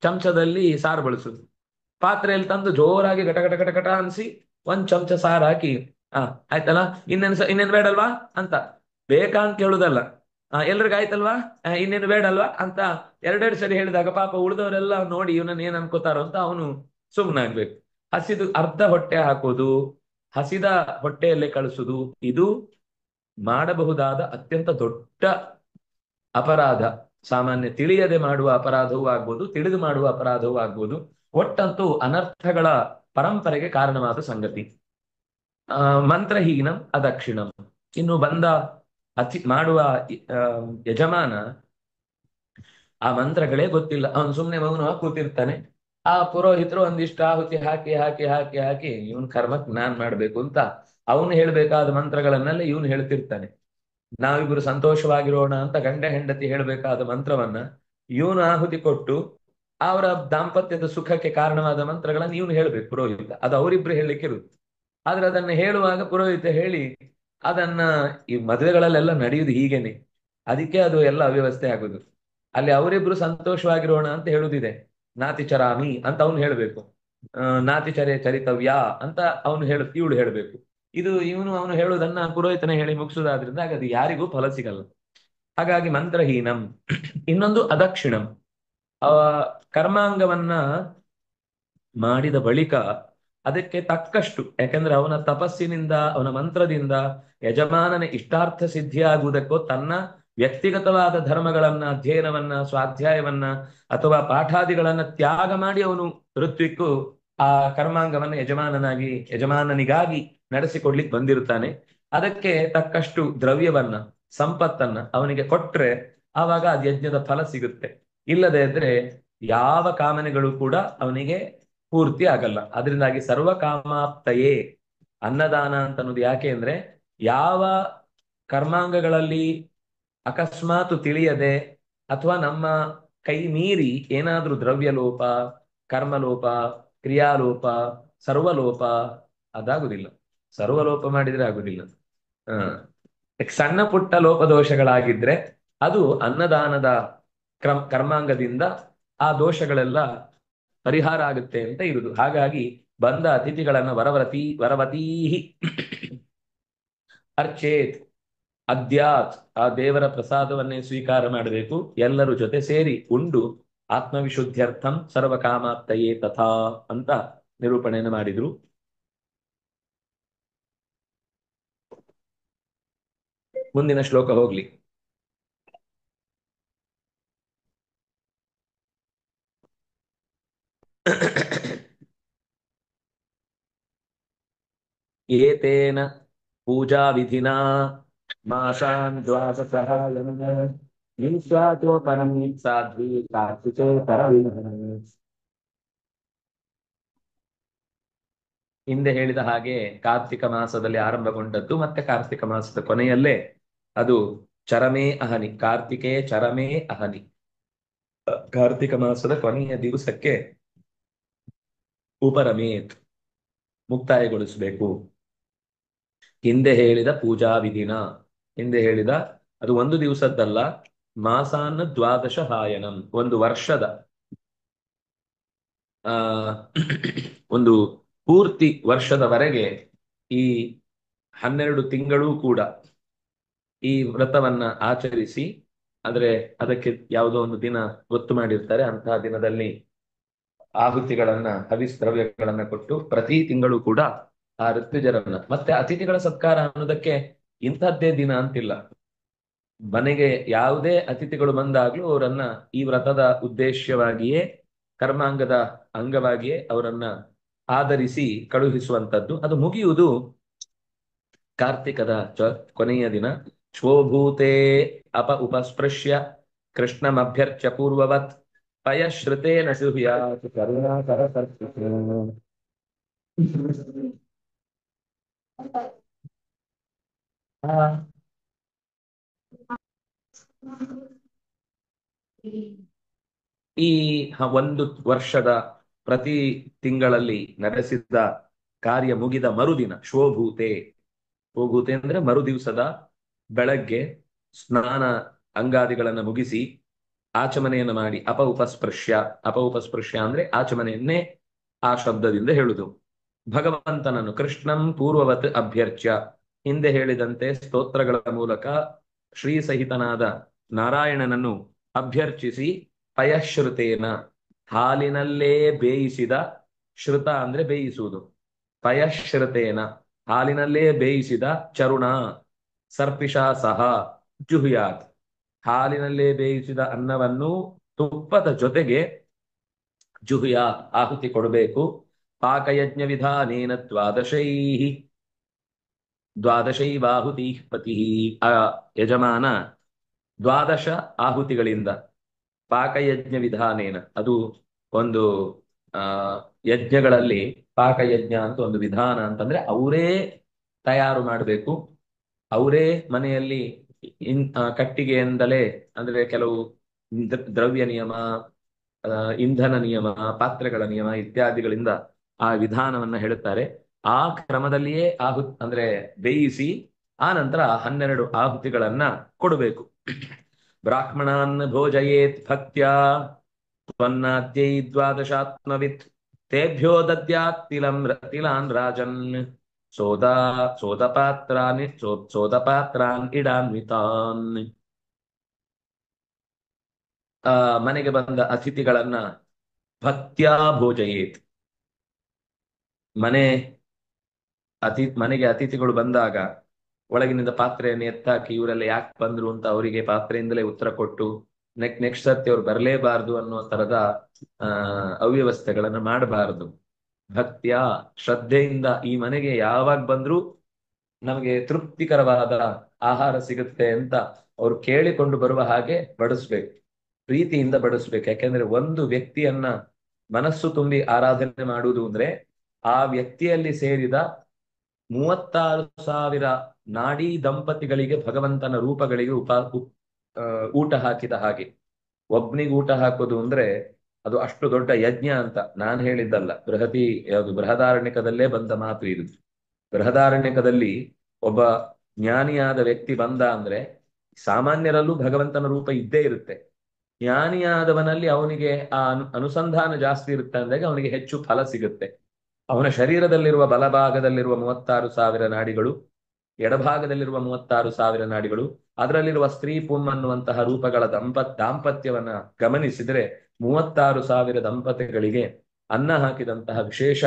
ಚಮಚದಲ್ಲಿ ಸಾರು ಬಳಸುದು, ಪಾತ್ರೆಯಲ್ಲಿ ತಂದು ಜೋರಾಗಿ ಘಟ ಘಟ ಘಟ ಘಟ ಅನ್ಸಿ ಒಂದ್ ಚಮಚ ಸಾರು ಹಾಕಿ ಆಯ್ತಲ್ಲ ಇನ್ನೇನು ಬೇಡಲ್ವಾ ಅಂತ ಬೇಕಾ ಅಂತ ಕೇಳುದಲ್ಲ, ಎಲ್ರಿಗೂ ಆಯ್ತಲ್ವಾ ಇನ್ನೇನು ಬೇಡಲ್ವಾ ಅಂತ ಎರಡೆರಡು ಸರಿ ಹೇಳಿದಾಗ ಪಾಪ ಉಳಿದವರೆಲ್ಲ ನೋಡಿ ಇವನನ್ನ ಏನ್ ಅನ್ಕೋತಾರೋ ಅಂತ ಅವನು ಸುಮ್ಮನಾಗ್ಬೇಕು. ಹಸಿದು ಅರ್ಧ ಹೊಟ್ಟೆ ಹಾಕೋದು, ಹಸಿದ ಹೊಟ್ಟೆಯಲ್ಲೇ ಕಳಿಸುದು, ಇದು ಮಾಡಬಹುದಾದ ಅತ್ಯಂತ ದೊಡ್ಡ ಅಪರಾಧ. ಸಾಮಾನ್ಯ ತಿಳಿಯದೆ ಮಾಡುವ ಅಪರಾಧವೂ ಆಗ್ಬೋದು, ತಿಳಿದು ಮಾಡುವ ಅಪರಾಧವೂ ಆಗ್ಬೋದು. ಒಟ್ಟಂತೂ ಅನರ್ಥಗಳ ಪರಂಪರೆಗೆ ಕಾರಣವಾದ ಸಂಗತಿ. ಮಂತ್ರಹೀನಂ ಅದಕ್ಷಿಣಂ. ಇನ್ನು ಬಂದ ಮಾಡುವ ಯಜಮಾನ ಆ ಮಂತ್ರಗಳೇ ಗೊತ್ತಿಲ್ಲ, ಅವನು ಸುಮ್ನೆ ಮೌನವಾಗಿ ಕೂತಿರ್ತಾನೆ. ಆ ಪುರೋಹಿತರು ಒಂದಿಷ್ಟು ಆಹುತಿ ಹಾಕಿ ಹಾಕಿ ಹಾಕಿ ಹಾಕಿ ಇವನ್ ಕರ್ಮಕ್ ನಾನ್ ಮಾಡ್ಬೇಕು ಅಂತ ಅವನು ಹೇಳ್ಬೇಕಾದ ಮಂತ್ರಗಳನ್ನೆಲ್ಲ ಇವನು ಹೇಳ್ತಿರ್ತಾನೆ. ನಾವಿಬ್ರು ಸಂತೋಷವಾಗಿರೋಣ ಅಂತ ಗಂಡ ಹೆಂಡತಿ ಹೇಳ್ಬೇಕಾದ ಮಂತ್ರವನ್ನ ಇವನು ಆಹುತಿ ಕೊಟ್ಟು ಅವರ ದಾಂಪತ್ಯದ ಸುಖಕ್ಕೆ ಕಾರಣವಾದ ಮಂತ್ರಗಳನ್ನ ಇವನು ಹೇಳ್ಬೇಕು ಪುರೋಹಿತ. ಅದು ಅವರಿಬ್ರು ಹೇಳಲಿಕ್ಕೆ ಇರುತ್ತೆ. ಆದ್ರೆ ಅದನ್ನ ಹೇಳುವಾಗ ಪುರೋಹಿತ ಹೇಳಿ ಅದನ್ನ ಈ ಮದುವೆಗಳಲ್ಲೆಲ್ಲ ನಡೆಯುದು ಹೀಗೇನೆ. ಅದಕ್ಕೆ ಅದು ಎಲ್ಲ ಅವ್ಯವಸ್ಥೆ ಆಗುದು. ಅಲ್ಲಿ ಅವರಿಬ್ರು ಸಂತೋಷವಾಗಿರೋಣ ಅಂತ ಹೇಳುದಿದೆ, ನಾತಿ ಚರಾಮಿ ಅಂತ ಅವನು ಹೇಳ್ಬೇಕು, ನಾತಿಚರ್ಯ ಚರಿತವ್ಯ ಅಂತ ಇವಳು ಹೇಳ್ಬೇಕು. ಇದು ಅವನು ಹೇಳುವುದನ್ನ ಪುರೋಹಿತನ ಹೇಳಿ ಮುಗಿಸುವುದಾದ್ರಿಂದ ಅದು ಯಾರಿಗೂ ಫಲ ಸಿಗಲ್ಲ. ಹಾಗಾಗಿ ಮಂತ್ರಹೀನಂ. ಇನ್ನೊಂದು ಅದಕ್ಷಿಣಂ. ಅವ ಕರ್ಮಾಂಗವನ್ನ ಮಾಡಿದ ಬಳಿಕ ಅದಕ್ಕೆ ತಕ್ಕಷ್ಟು, ಯಾಕಂದ್ರೆ ಅವನ ತಪಸ್ಸಿನಿಂದ ಅವನ ಮಂತ್ರದಿಂದ ಯಜಮಾನನ ಇಷ್ಟಾರ್ಥ ಸಿದ್ಧಿಯಾಗುವುದಕ್ಕೋ ತನ್ನ ವ್ಯಕ್ತಿಗತವಾದ ಧರ್ಮಗಳನ್ನ, ಅಧ್ಯಯನವನ್ನ, ಸ್ವಾಧ್ಯಾಯವನ್ನ ಅಥವಾ ಪಾಠಾದಿಗಳನ್ನ ತ್ಯಾಗ ಮಾಡಿ ಅವನು ಋತ್ವಿಕ್ಕು ಆ ಕರ್ಮಾಂಗವನ್ನ ಯಜಮಾನನಿಗಾಗಿ ನಡೆಸಿಕೊಡ್ಲಿಕ್ಕೆ ಬಂದಿರುತ್ತಾನೆ. ಅದಕ್ಕೆ ತಕ್ಕಷ್ಟು ದ್ರವ್ಯವನ್ನ, ಸಂಪತ್ತನ್ನ ಅವನಿಗೆ ಕೊಟ್ರೆ ಆವಾಗ ಅದು ಯಜ್ಞದ ಫಲ ಸಿಗುತ್ತೆ. ಇಲ್ಲದೆ ಇದ್ರೆ ಯಾವ ಕಾಮನೆಗಳು ಕೂಡ ಅವನಿಗೆ ಪೂರ್ತಿ ಆಗಲ್ಲ. ಅದರಿಂದಾಗಿ ಸರ್ವಕಾಮಾಪ್ತಯೇ ಅನ್ನದಾನ ಅಂತ ಅನ್ನೋದು ಯಾಕೆ ಅಂದ್ರೆ, ಯಾವ ಕರ್ಮಾಂಗಗಳಲ್ಲಿ ಅಕಸ್ಮಾತ್ ತಿಳಿಯದೆ ಅಥವಾ ನಮ್ಮ ಕೈ ಮೀರಿ ಏನಾದ್ರೂ ದ್ರವ್ಯಲೋಪ, ಕರ್ಮಲೋಪ, ಕ್ರಿಯಾಲೋಪ, ಸರ್ವಲೋಪ ಅದಾಗುದಿಲ್ಲ. ಸರ್ವಲೋಪ ಮಾಡಿದ್ರೆ ಆಗುದಿಲ್ಲ. ಸಣ್ಣ ಪುಟ್ಟ ಲೋಪದೋಷಗಳಾಗಿದ್ರೆ ಅದು ಅನ್ನದಾನದ ಕರ್ಮಾಂಗದಿಂದ ಆ ದೋಷಗಳೆಲ್ಲ ಪರಿಹಾರ ಆಗುತ್ತೆ ಅಂತ ಇರುದು. ಹಾಗಾಗಿ ಬಂದ ಅತಿಥಿಗಳನ್ನ ವರವತೀಹಿ ಅರ್ಚೇತ್ ಅದ್ಯಾತ್, ಆ ದೇವರ ಪ್ರಸಾದವನ್ನೇ ಸ್ವೀಕಾರ ಮಾಡಬೇಕು. ಎಲ್ಲರೂ ಜೊತೆ ಸೇರಿ ಉಂಡು ಆತ್ಮವಿಶುದ್ಧ್ಯರ್ಥಂ ಸರ್ವಕಾಮಾಪ್ತಯೇ ತಥಾ ಅಂತ ನಿರೂಪಣೆಯನ್ನು ಮಾಡಿದ್ರು. ಮುಂದಿನ ಶ್ಲೋಕ ಹೋಗ್ಲಿ. ಏತೇನ ಪೂಜಾ ವಿಧಿನಾ ಮಾಸಾನ್ ಸಾಧ್ವಿ ಕಾರ್ತಿಕೇ ಹಿಂದೆ ಹೇಳಿದ ಹಾಗೆ ಕಾರ್ತಿಕ ಮಾಸದಲ್ಲಿ ಆರಂಭಗೊಂಡದ್ದು ಮತ್ತೆ ಕಾರ್ತಿಕ ಮಾಸದ ಕೊನೆಯಲ್ಲೇ ಅದು ಚರಮೇ ಅಹನಿ, ಕಾರ್ತಿಕೇ ಚರಮೇ ಅಹನಿ, ಕಾರ್ತಿಕ ಮಾಸದ ಕೊನೆಯ ದಿವಸಕ್ಕೆ ಉಪರಮೇತ್ ಮುಕ್ತಾಯಗೊಳಿಸಬೇಕು. ಹಿಂದೆ ಹೇಳಿದ ಪೂಜಾ ವಿಧಿನ, ಹಿಂದೆ ಹೇಳಿದ ಅದು ಒಂದು ದಿವಸದ್ದಲ್ಲ, ಮಾಸಾನ್ನ ದ್ವಾದಶ ಹಾಯನಂ, ಒಂದು ವರ್ಷದ ಒಂದು ಪೂರ್ತಿ ವರ್ಷದವರೆಗೆ ಈ 12 ತಿಂಗಳೂ ಕೂಡ ಈ ವ್ರತವನ್ನ ಆಚರಿಸಿ, ಆದ್ರೆ ಅದಕ್ಕೆ ಯಾವುದೋ ಒಂದು ದಿನ ಗೊತ್ತು ಮಾಡಿರ್ತಾರೆ, ಅಂತಹ ದಿನದಲ್ಲಿ ಆಹುತಿಗಳನ್ನ, ಹವಿಸ್ ದ್ರವ್ಯಗಳನ್ನ ಕೊಟ್ಟು ಪ್ರತಿ ತಿಂಗಳು ಕೂಡ ಆ ಋತ್ವಿಜರನ್ನ, ಮತ್ತೆ ಅತಿಥಿಗಳ ಸತ್ಕಾರ ಅನ್ನೋದಕ್ಕೆ ಇಂಥದ್ದೇ ದಿನ ಅಂತಿಲ್ಲ. ಮನೆಗೆ ಯಾವುದೇ ಅತಿಥಿಗಳು ಬಂದಾಗ್ಲೂ ಅವರನ್ನ ಈ ವ್ರತದ ಉದ್ದೇಶವಾಗಿಯೇ ಕರ್ಮಾಂಗದ ಅಂಗವಾಗಿಯೇ ಅವರನ್ನ ಆದರಿಸಿ ಕಳುಹಿಸುವಂತದ್ದು. ಅದು ಮುಗಿಯುವುದು ಕಾರ್ತಿಕದ ಕೊನೆಯ ದಿನ. ಶ್ವೋಭೂತೆ ಅಪ ಉಪಸ್ಪೃಶ್ಯ ಕೃಷ್ಣಮಭ್ಯರ್ಚ್ಯ ಪೂರ್ವವತ್ ಪಯಶ್ರುತೇನ ಸುಹ್ಯಾತ್ ಕರುಣಾಕರ ಕರ್ತಿಕೇ. ಈ ಒಂದು ವರ್ಷದ ಪ್ರತಿ ತಿಂಗಳಲ್ಲಿ ನಡೆಸಿದ ಕಾರ್ಯ ಮುಗಿದ ಮರುದಿನ ಶೋಭೂತೆ. ಶೋಭೂತೆ ಅಂದ್ರೆ ಮರು ದಿವಸದ ಬೆಳಗ್ಗೆ ಸ್ನಾನ ಅಂಗಾದಿಗಳನ್ನು ಮುಗಿಸಿ ಆಚಮನೆಯನ್ನು ಮಾಡಿ ಅಪ ಉಪಸ್ಪೃಶ್ಯ ಅಂದ್ರೆ ಆಚಮನೆಯನ್ನೇ ಆ ಶಬ್ದದಿಂದ ಹೇಳುದು. ಭಗವಂತನನ್ನು ಕೃಷ್ಣಂ ಪೂರ್ವವತ್ ಅಭ್ಯರ್ಚ್ಯ, ಹಿಂದೆ ಹೇಳಿದಂತೆ ಸ್ತೋತ್ರಗಳ ಮೂಲಕ ಶ್ರೀಸಹಿತನಾದ ನಾರಾಯಣನನ್ನು ಅಭ್ಯರ್ಚಿಸಿ ಪಯಶ್ರುತೇನ, ಹಾಲಿನಲ್ಲೇ ಬೇಯಿಸಿದ, ಶ್ರುತ ಅಂದ್ರೆ ಬೇಯಿಸುವುದು, ಪಯಶ್ರುತೇನ ಹಾಲಿನಲ್ಲೇ ಬೇಯಿಸಿದ ಚರುಣ ಸರ್ಪಿಷಾ ಸಹ ಜುಹುಯಾತ್, ಹಾಲಿನಲ್ಲೇ ಬೇಯಿಸಿದ ಅನ್ನವನ್ನು ತುಪ್ಪದ ಜೊತೆಗೆ ಜುಹುಯಾತ್ ಆಹುತಿ ಕೊಡಬೇಕು. ಪಾಕಯಜ್ಞ ವಿಧಾನೇನ ದ್ವಾದಶೈವಾಹುತಿ ಪತಿ, ಆ ಯಜಮಾನ ದ್ವಾದಶ ಆಹುತಿಗಳಿಂದ ಪಾಕಯಜ್ಞ ವಿಧಾನೇನ, ಅದು ಒಂದು ಆ ಯಜ್ಞಗಳಲ್ಲಿ ಪಾಕಯಜ್ಞ ಅಂತ ಒಂದು ವಿಧಾನ ಅಂತಂದ್ರೆ ಅವರೇ ತಯಾರು ಮಾಡಬೇಕು. ಅವರೇ ಮನೆಯಲ್ಲಿ ಕಟ್ಟಿಗೆಯಿಂದಲೇ ಅಂದ್ರೆ ಕೆಲವು ದ್ರವ್ಯ ನಿಯಮ, ಇಂಧನ ನಿಯಮ, ಪಾತ್ರೆಗಳ ನಿಯಮ ಇತ್ಯಾದಿಗಳಿಂದ ಆ ವಿಧಾನವನ್ನ ಹೇಳುತ್ತಾರೆ. ಆ ಕ್ರಮದಲ್ಲಿಯೇ ಅಂದ್ರೆ ಬೇಯಿಸಿ ಆ ನಂತರ 12 ಆಹುತಿಗಳನ್ನ ಕೊಡಬೇಕು. ಬ್ರಾಹ್ಮಣಾನ್ ಭೋಜಯೇತ್ ಭಕ್ತ್ಯಾ ತ್ವನ್ನಾದ್ಯೈ ದ್ವಾದಶಾತ್ಮವಿತ್ ತೇಭ್ಯೋ ದದ್ಯಾತ್ ತಿಲಾನ್ ರಾಜನ್ ಸೋದಪಾತ್ರಾನ್ ಇಡಾನ್ವಿತಾನ್. ಮನೆಗೆ ಬಂದ ಅತಿಥಿಗಳನ್ನ ಭಕ್ತ್ಯಾ ಭೋಜಯೇತ್, ಮನೆಗೆ ಅತಿಥಿಗಳು ಬಂದಾಗ ಒಳಗಿನಿಂದ ಪಾತ್ರೆಯನ್ನು ಎತ್ತಾಕಿ ಇವರೆಲ್ಲ ಯಾಕೆ ಬಂದ್ರು ಅಂತ ಅವರಿಗೆ ಪಾತ್ರೆಯಿಂದಲೇ ಉತ್ತರ ಕೊಟ್ಟು ನೆಕ್ಸ್ಟ್ ಸರ್ತಿ ಅವ್ರು ಬರಲೇಬಾರದು ಅನ್ನೋ ತರದ ಅವ್ಯವಸ್ಥೆಗಳನ್ನು ಮಾಡಬಾರದು. ಭಕ್ತಿಯ ಶ್ರದ್ಧೆಯಿಂದ ಈ ಮನೆಗೆ ಯಾವಾಗ ಬಂದ್ರು ನಮಗೆ ತೃಪ್ತಿಕರವಾದ ಆಹಾರ ಸಿಗುತ್ತೆ ಅಂತ ಅವ್ರು ಕೇಳಿಕೊಂಡು ಬರುವ ಹಾಗೆ ಬಡಿಸ್ಬೇಕು, ಪ್ರೀತಿಯಿಂದ ಬಡಿಸ್ಬೇಕು. ಯಾಕೆಂದ್ರೆ ಒಂದು ವ್ಯಕ್ತಿಯನ್ನ ಮನಸ್ಸು ತುಂಬಿ ಆರಾಧನೆ ಮಾಡುವುದು ಅಂದ್ರೆ ಆ ವ್ಯಕ್ತಿಯಲ್ಲಿ ಸೇರಿದ 36,000 ನಾಡಿ ದಂಪತಿಗಳಿಗೆ ಭಗವಂತನ ರೂಪಗಳಿಗೆ ಊಟ ಹಾಕಿದ ಹಾಗೆ. ಒಬ್ನಿಗೆ ಊಟ ಹಾಕೋದು ಅಂದ್ರೆ ಅದು ಅಷ್ಟು ದೊಡ್ಡ ಯಜ್ಞ ಅಂತ ನಾನು ಹೇಳಿದ್ದಲ್ಲ, ಬೃಹದಾರಣ್ಯಕದಲ್ಲೇ ಬಂದ ಮಾತು ಇದು. ಬೃಹದಾರಣ್ಯಕದಲ್ಲಿ ಒಬ್ಬ ಜ್ಞಾನಿಯಾದ ವ್ಯಕ್ತಿ ಬಂದ ಅಂದ್ರೆ ಸಾಮಾನ್ಯರಲ್ಲೂ ಭಗವಂತನ ರೂಪ ಇದ್ದೇ ಇರುತ್ತೆ. ಜ್ಞಾನಿಯಾದವನಲ್ಲಿ ಅವನಿಗೆ ಆ ಅನುಸಂಧಾನ ಜಾಸ್ತಿ ಇರುತ್ತೆ ಅಂದಾಗ ಅವನಿಗೆ ಹೆಚ್ಚು ಫಲ ಸಿಗುತ್ತೆ. ಅವನ ಶರೀರದಲ್ಲಿರುವ ಬಲಭಾಗದಲ್ಲಿರುವ 36,000 ನಾಡಿಗಳು, ಎಡಭಾಗದಲ್ಲಿರುವ 36,000 ನಾಡಿಗಳು, ಅದರಲ್ಲಿರುವ ಸ್ತ್ರೀ ಪುಂ ಅನ್ನುವಂತಹ ರೂಪಗಳ ದಾಂಪತ್ಯವನ್ನ ಗಮನಿಸಿದರೆ 36,000 ದಂಪತಿಗಳಿಗೆ ಅನ್ನ ಹಾಕಿದಂತಹ ವಿಶೇಷ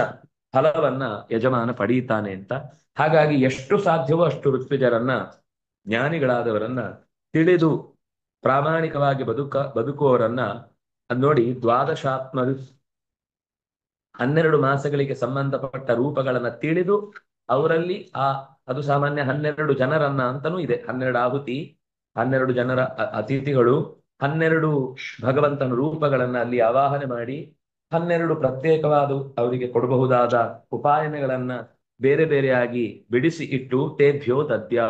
ಫಲವನ್ನ ಯಜಮಾನ ಪಡೀತಾನೆ ಅಂತ. ಹಾಗಾಗಿ ಎಷ್ಟು ಸಾಧ್ಯವೋ ಅಷ್ಟು ಋತ್ವಿಜರನ್ನ, ಜ್ಞಾನಿಗಳಾದವರನ್ನ ತಿಳಿದು ಪ್ರಾಮಾಣಿಕವಾಗಿ ಬದುಕುವವರನ್ನ ನೋಡಿ ದ್ವಾದಶಾತ್ಮ 12 ಮಾಸಗಳಿಗೆ ಸಂಬಂಧಪಟ್ಟ ರೂಪಗಳನ್ನ ತಿಳಿದು ಅವರಲ್ಲಿ ಅದು ಸಾಮಾನ್ಯ 12 ಜನರನ್ನ ಅಂತನೂ ಇದೆ. 12 ಆಹುತಿ, 12 ಜನರ ಅತಿಥಿಗಳು, 12 ಭಗವಂತನ ರೂಪಗಳನ್ನ ಅಲ್ಲಿ ಆವಾಹನೆ ಮಾಡಿ 12 ಪ್ರತ್ಯೇಕವಾದ ಅವರಿಗೆ ಕೊಡಬಹುದಾದ ಉಪಾಯನಗಳನ್ನ ಬೇರೆ ಬೇರೆಯಾಗಿ ಬಿಡಿಸಿ ಇಟ್ಟು ತೇಭ್ಯೋ ದದ್ಯ,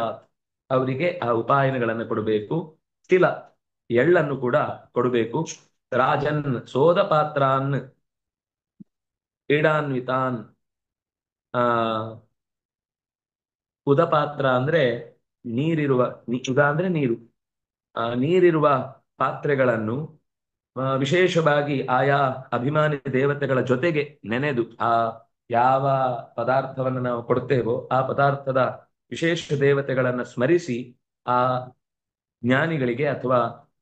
ಅವರಿಗೆ ಆ ಉಪಾಯನಗಳನ್ನು ಕೊಡಬೇಕು. ತಿಲ, ಎಳ್ಳನ್ನು ಕೂಡ ಕೊಡಬೇಕು. ರಾಜನ್ ಸೋದ ಪಾತ್ರಾನ್ ಇಡಾನ್ವಿತಾನ್, ಉದಪಾತ್ರ ಅಂದ್ರೆ ನೀರಿರುವ, ಉದ ಅಂದ್ರೆ ನೀರು, ನೀರಿರುವ ಪಾತ್ರೆಗಳನ್ನು ವಿಶೇಷವಾಗಿ ಆಯಾ ಅಭಿಮಾನಿ ದೇವತೆಗಳ ಜೊತೆಗೆ ನೆನೆದು ಯಾವ ಪದಾರ್ಥವನ್ನು ನಾವು ಕೊಡ್ತೇವೋ ಆ ಪದಾರ್ಥದ ವಿಶೇಷ ದೇವತೆಗಳನ್ನ ಸ್ಮರಿಸಿ ಆ ಜ್ಞಾನಿಗಳಿಗೆ ಅಥವಾ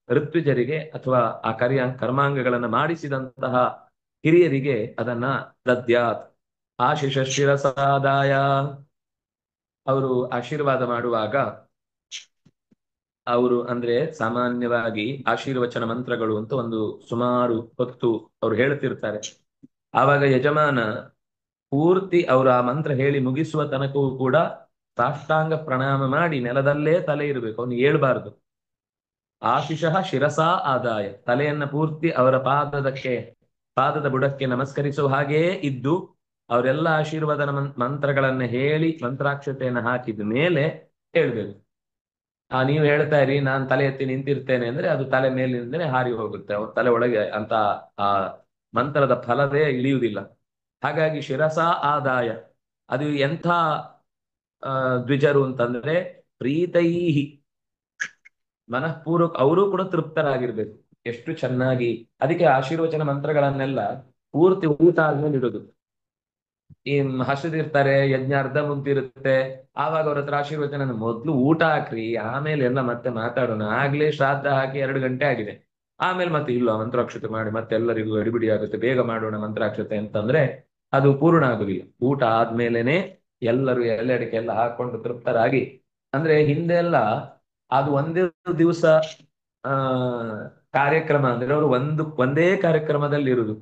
ಋತ್ವಿಜರಿಗೆ ಅಥವಾ ಆ ಕರ್ಮಾಂಗಗಳನ್ನು ಮಾಡಿಸಿದಂತಹ ಹಿರಿಯರಿಗೆ ಅದನ್ನ ದದ್ಯಾತ್ ಆಶಿಷ ಶಿರಸಾದಾಯ, ಅವರು ಆಶೀರ್ವಾದ ಮಾಡುವಾಗ ಅವರು ಅಂದ್ರೆ ಸಾಮಾನ್ಯವಾಗಿ ಆಶೀರ್ವಚನ ಮಂತ್ರಗಳು ಅಂತ ಒಂದು ಸುಮಾರು ಹೊತ್ತು ಅವ್ರು ಹೇಳ್ತಿರ್ತಾರೆ. ಆವಾಗ ಯಜಮಾನ ಪೂರ್ತಿ ಅವರು ಆ ಮಂತ್ರ ಹೇಳಿ ಮುಗಿಸುವ ತನಕವೂ ಕೂಡ ಸಾಷ್ಟಾಂಗ ಪ್ರಣಾಮ ಮಾಡಿ ನೆಲದಲ್ಲೇ ತಲೆ ಇರಬೇಕು, ಅವನು ಹೇಳ್ಬಾರ್ದು. ಆಶಿಷಃ ಶಿರಸಾ ಆದಾಯ, ತಲೆಯನ್ನ ಪೂರ್ತಿ ಅವರ ಪಾದದ ಬುಡಕ್ಕೆ ನಮಸ್ಕರಿಸುವ ಹಾಗೆಯೇ ಇದ್ದು ಅವರೆಲ್ಲ ಆಶೀರ್ವಾದನ ಮಂತ್ರಗಳನ್ನ ಹೇಳಿ ಮಂತ್ರಾಕ್ಷತೆಯನ್ನು ಹಾಕಿದ ಮೇಲೆ ಹೇಳ್ಬೇಕು. ನೀವು ಹೇಳ್ತಾ ಇರಿ ನಾನು ತಲೆ ಎತ್ತಿ ನಿಂತಿರ್ತೇನೆ ಅಂದ್ರೆ ಅದು ತಲೆ ಮೇಲಿಂದಲೇ ಹಾರಿ ಹೋಗುತ್ತೆ, ಅವ್ರ ತಲೆ ಒಳಗೆ ಅಂತ ಆ ಮಂತ್ರದ ಫಲವೇ ಇಳಿಯುವುದಿಲ್ಲ. ಹಾಗಾಗಿ ಶಿರಸಾ ಆದಾಯ, ಅದು ಎಂಥ ದ್ವಿಜರು ಅಂತಂದ್ರೆ ಪ್ರೀತೈಹಿ, ಮನಃಪೂರ್ವಕ ಅವರು ಕೂಡ ತೃಪ್ತರಾಗಿರ್ಬೇಕು. ಎಷ್ಟು ಚೆನ್ನಾಗಿ ಅದಕ್ಕೆ ಆಶೀರ್ವಚನ ಮಂತ್ರಗಳನ್ನೆಲ್ಲ ಪೂರ್ತಿ ಊಟ ಆದ್ಮೇಲೆ ಇಡೋದು. ಈ ಹಸಿದಿರ್ತಾರೆ, ಯಜ್ಞ ಅರ್ಧ ಮುಗ್ದಿರುತ್ತೆ, ಆವಾಗ ಅವ್ರ ಹತ್ರ ಆಶೀರ್ವಚನ ಮೊದ್ಲು ಊಟ ಹಾಕ್ರಿ, ಆಮೇಲೆ ಎಲ್ಲ ಮತ್ತೆ ಮಾತಾಡೋಣ. ಆಗ್ಲೇ ಶ್ರಾದ್ದ ಹಾಕಿ 2 ಗಂಟೆ ಆಗಿದೆ, ಆಮೇಲೆ ಮತ್ತೆ ಇಲ್ಲ ಮಂತ್ರಾಕ್ಷತೆ ಮಾಡಿ ಮತ್ತೆ ಎಲ್ಲರಿಗೂ ಅಡಿಬಿಡಿ ಆಗುತ್ತೆ, ಬೇಗ ಮಾಡೋಣ ಮಂತ್ರಾಕ್ಷತೆ ಅಂತಂದ್ರೆ ಅದು ಪೂರ್ಣ ಆಗುದಿಲ್ಲ. ಊಟ ಆದ್ಮೇಲೆನೆ ಎಲ್ಲರೂ ಎಲ್ಲೆಡಕ್ಕೆ ಎಲ್ಲ ಹಾಕೊಂಡು ತೃಪ್ತರಾಗಿ, ಅಂದ್ರೆ ಹಿಂದೆ ಎಲ್ಲ ಅದು ಒಂದೇ ದಿವಸ ಆ ಕಾರ್ಯಕ್ರಮ ಅಂದ್ರೆ ಅವರು ಒಂದೇ ಕಾರ್ಯಕ್ರಮದಲ್ಲಿ ಇರುದು.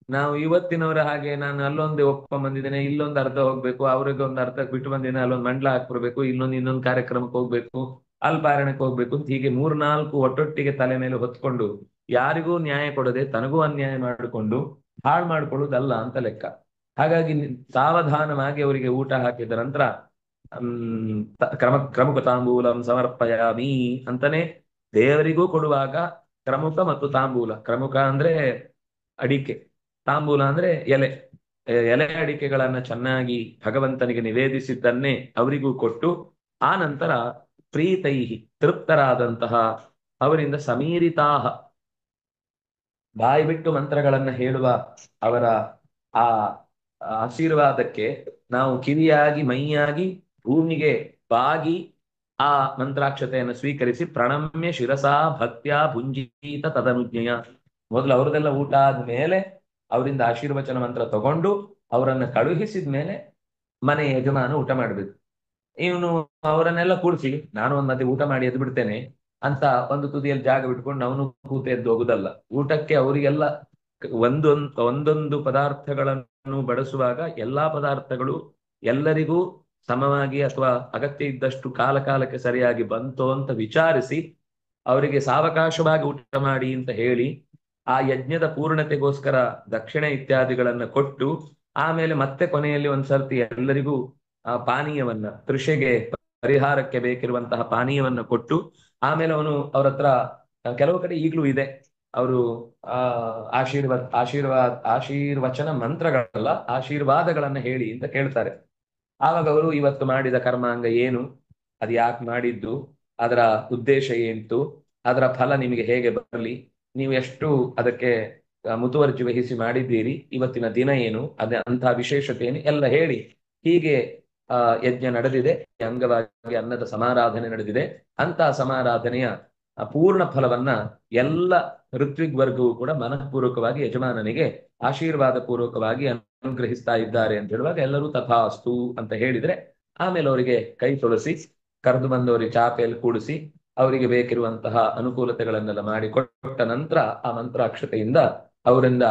ನಾವು ಇವತ್ತಿನವರ ಹಾಗೆ ನಾನು ಅಲ್ಲೊಂದು ಒಪ್ಕೊಂಡ್ ಬಂದಿದ್ದೇನೆ, ಇಲ್ಲೊಂದು ಅರ್ಧ ಹೋಗ್ಬೇಕು, ಅವ್ರಿಗೆ ಒಂದು ಅರ್ಧ ಬಿಟ್ಟು ಬಂದಿದ್ದೇನೆ, ಅಲ್ಲೊಂದು ಮಂಡ್ಲ ಹಾಕ್ಬಿಡ್ಬೇಕು, ಇನ್ನೊಂದು ಕಾರ್ಯಕ್ರಮಕ್ಕೆ ಹೋಗ್ಬೇಕು, ಅಲ್ಲಿ ಪಾರಾಯಣಕ್ಕೆ ಹೋಗ್ಬೇಕು ಅಂತ ಹೀಗೆ 3-4 ಒಟ್ಟೊಟ್ಟಿಗೆ ತಲೆ ಮೇಲೆ ಹೊತ್ಕೊಂಡು ಯಾರಿಗೂ ನ್ಯಾಯ ಕೊಡದೆ ತನಗೂ ಅನ್ಯಾಯ ಮಾಡಿಕೊಂಡು ಹಾಳು ಮಾಡ್ಕೊಳ್ಳುವುದಲ್ಲ ಅಂತ ಲೆಕ್ಕ. ಹಾಗಾಗಿ ಸಾವಧಾನವಾಗಿ ಅವರಿಗೆ ಊಟ ಹಾಕಿದ ನಂತರ ಕ್ರಮುಖ ತಾಂಬೂಲಂ ಸಮರ್ಪಯಾಮಿ ಅಂತಾನೆ ದೇವರಿಗೂ ಕೊಡುವಾಗ ಕ್ರಮುಖ ಮತ್ತು ತಾಂಬೂಲ. ಕ್ರಮುಖ ಅಂದ್ರೆ ಅಡಿಕೆ, ತಾಂಬೂಲ ಅಂದ್ರೆ ಎಲೆ ಅಡಿಕೆಗಳನ್ನ ಚೆನ್ನಾಗಿ ಭಗವಂತನಿಗೆ ನಿವೇದಿಸಿದ್ದನ್ನೇ ಅವರಿಗೂ ಕೊಟ್ಟು, ಆ ನಂತರ ಪ್ರೀತೈಹಿ ತೃಪ್ತರಾದಂತಹ ಅವರಿಂದ ಸಮೀರಿತಾಹ, ಬಾಯಿ ಬಿಟ್ಟು ಮಂತ್ರಗಳನ್ನ ಹೇಳುವ ಅವರ ಆ ಆಶೀರ್ವಾದಕ್ಕೆ ನಾವು ಕಿವಿಯಾಗಿ ಮೈಯಾಗಿ ಭೂಮಿಗೆ ಬಾಗಿ ಆ ಮಂತ್ರಾಕ್ಷತೆಯನ್ನು ಸ್ವೀಕರಿಸಿ ಪ್ರಣಮ್ಯ ಶಿರಸಾ ಭಕ್ತ್ಯಾ ಭುಂಜೀತ ತದನುಜ್ಞೆಯ. ಮೊದಲು ಅವ್ರದೆಲ್ಲ ಊಟ ಆದ್ಮೇಲೆ ಅವರಿಂದ ಆಶೀರ್ವಚನ ಮಂತ್ರ ತಗೊಂಡು ಅವರನ್ನ ಕಳುಹಿಸಿದ ಮೇಲೆ ಮನೆ ಯಜಮಾನ ಊಟ ಮಾಡ್ಬೇಕು. ಇವನು ಅವರನ್ನೆಲ್ಲ ಕೂಡಿಸಿ ನಾನು ಒಂದ್ ಮಧ್ಯೆ ಊಟ ಮಾಡಿ ಎದ್ದು ಬಿಡ್ತೇನೆ ಅಂತ ಒಂದು ತುದಿಯಲ್ಲಿ ಜಾಗ ಬಿಟ್ಕೊಂಡು ಅವನು ಕೂತು ಎದ್ದು ಹೋಗುದಲ್ಲ. ಊಟಕ್ಕೆ ಅವರಿಗೆಲ್ಲ ಒಂದೊಂದು ಪದಾರ್ಥಗಳನ್ನು ಬಡಿಸುವಾಗ ಎಲ್ಲಾ ಪದಾರ್ಥಗಳು ಎಲ್ಲರಿಗೂ ಸಮವಾಗಿ ಅಥವಾ ಅಗತ್ಯ ಇದ್ದಷ್ಟು ಕಾಲಕ್ಕೆ ಸರಿಯಾಗಿ ಬಂತೋ ಅಂತ ವಿಚಾರಿಸಿ ಅವರಿಗೆ ಸಾವಕಾಶವಾಗಿ ಊಟ ಮಾಡಿ ಅಂತ ಹೇಳಿ ಆ ಯಜ್ಞದ ಪೂರ್ಣತೆಗೋಸ್ಕರ ದಕ್ಷಿಣೆ ಇತ್ಯಾದಿಗಳನ್ನ ಕೊಟ್ಟು, ಆಮೇಲೆ ಮತ್ತೆ ಕೊನೆಯಲ್ಲಿ ಒಂದ್ಸರ್ತಿ ಎಲ್ಲರಿಗೂ ಆ ಪಾನೀಯವನ್ನ ತೃಷೆಗೆ ಪರಿಹಾರಕ್ಕೆ ಬೇಕಿರುವಂತಹ ಪಾನೀಯವನ್ನ ಕೊಟ್ಟು, ಆಮೇಲೆ ಅವನು ಅವ್ರ ಹತ್ರ ಕೆಲವು ಕಡೆ ಈಗಲೂ ಇದೆ, ಅವರು ಆಶೀರ್ವಚನ ಮಂತ್ರಗಳಲ್ಲ ಆಶೀರ್ವಾದಗಳನ್ನ ಹೇಳಿ ಅಂತ ಕೇಳ್ತಾರೆ. ಆವಾಗ ಅವರು ಇವತ್ತು ಮಾಡಿದ ಕರ್ಮಾಂಗ ಏನು, ಅದು ಯಾಕೆ ಮಾಡಿದ್ದು, ಅದರ ಉದ್ದೇಶ ಏನಿತ್ತು, ಅದರ ಫಲ ನಿಮಗೆ ಹೇಗೆ ಬರಲಿ, ನೀವು ಎಷ್ಟು ಅದಕ್ಕೆ ಮುತುವರ್ಜಿ ವಹಿಸಿ ಮಾಡಿದ್ದೀರಿ, ಇವತ್ತಿನ ದಿನ ಏನು, ಅಂತಹ ವಿಶೇಷತೆ ಏನು ಎಲ್ಲ ಹೇಳಿ, ಹೀಗೆ ಯಜ್ಞ ನಡೆದಿದೆ, ಅಂಗವಾಗಿ ಅನ್ನದ ಸಮಾರಾಧನೆ ನಡೆದಿದೆ. ಅಂತಹ ಸಮಾರಾಧನೆಯ ಪೂರ್ಣ ಫಲವನ್ನ ಎಲ್ಲ ಋತ್ವಿಗ್ ವರ್ಗವೂ ಕೂಡ ಮನಃಪೂರ್ವಕವಾಗಿ ಯಜಮಾನನಿಗೆ ಆಶೀರ್ವಾದ ಪೂರ್ವಕವಾಗಿ ಅನುಗ್ರಹಿಸ್ತಾ ಇದ್ದಾರೆ ಅಂತ ಹೇಳುವಾಗ ಎಲ್ಲರೂ ತಥಾಸ್ತು ಅಂತ ಹೇಳಿದ್ರೆ, ಆಮೇಲೆ ಅವರಿಗೆ ಕೈ ತೊಳಸಿ ಕರೆದು ಬಂದವರಿಗೆ ಚಾಪೆಯಲ್ಲಿ ಕೂಡಿಸಿ ಅವರಿಗೆ ಬೇಕಿರುವಂತಹ ಅನುಕೂಲತೆಗಳನ್ನೆಲ್ಲ ಮಾಡಿಕೊಟ್ಟ ನಂತರ ಆ ಮಂತ್ರಾಕ್ಷತೆಯಿಂದ ಅವರಿಂದ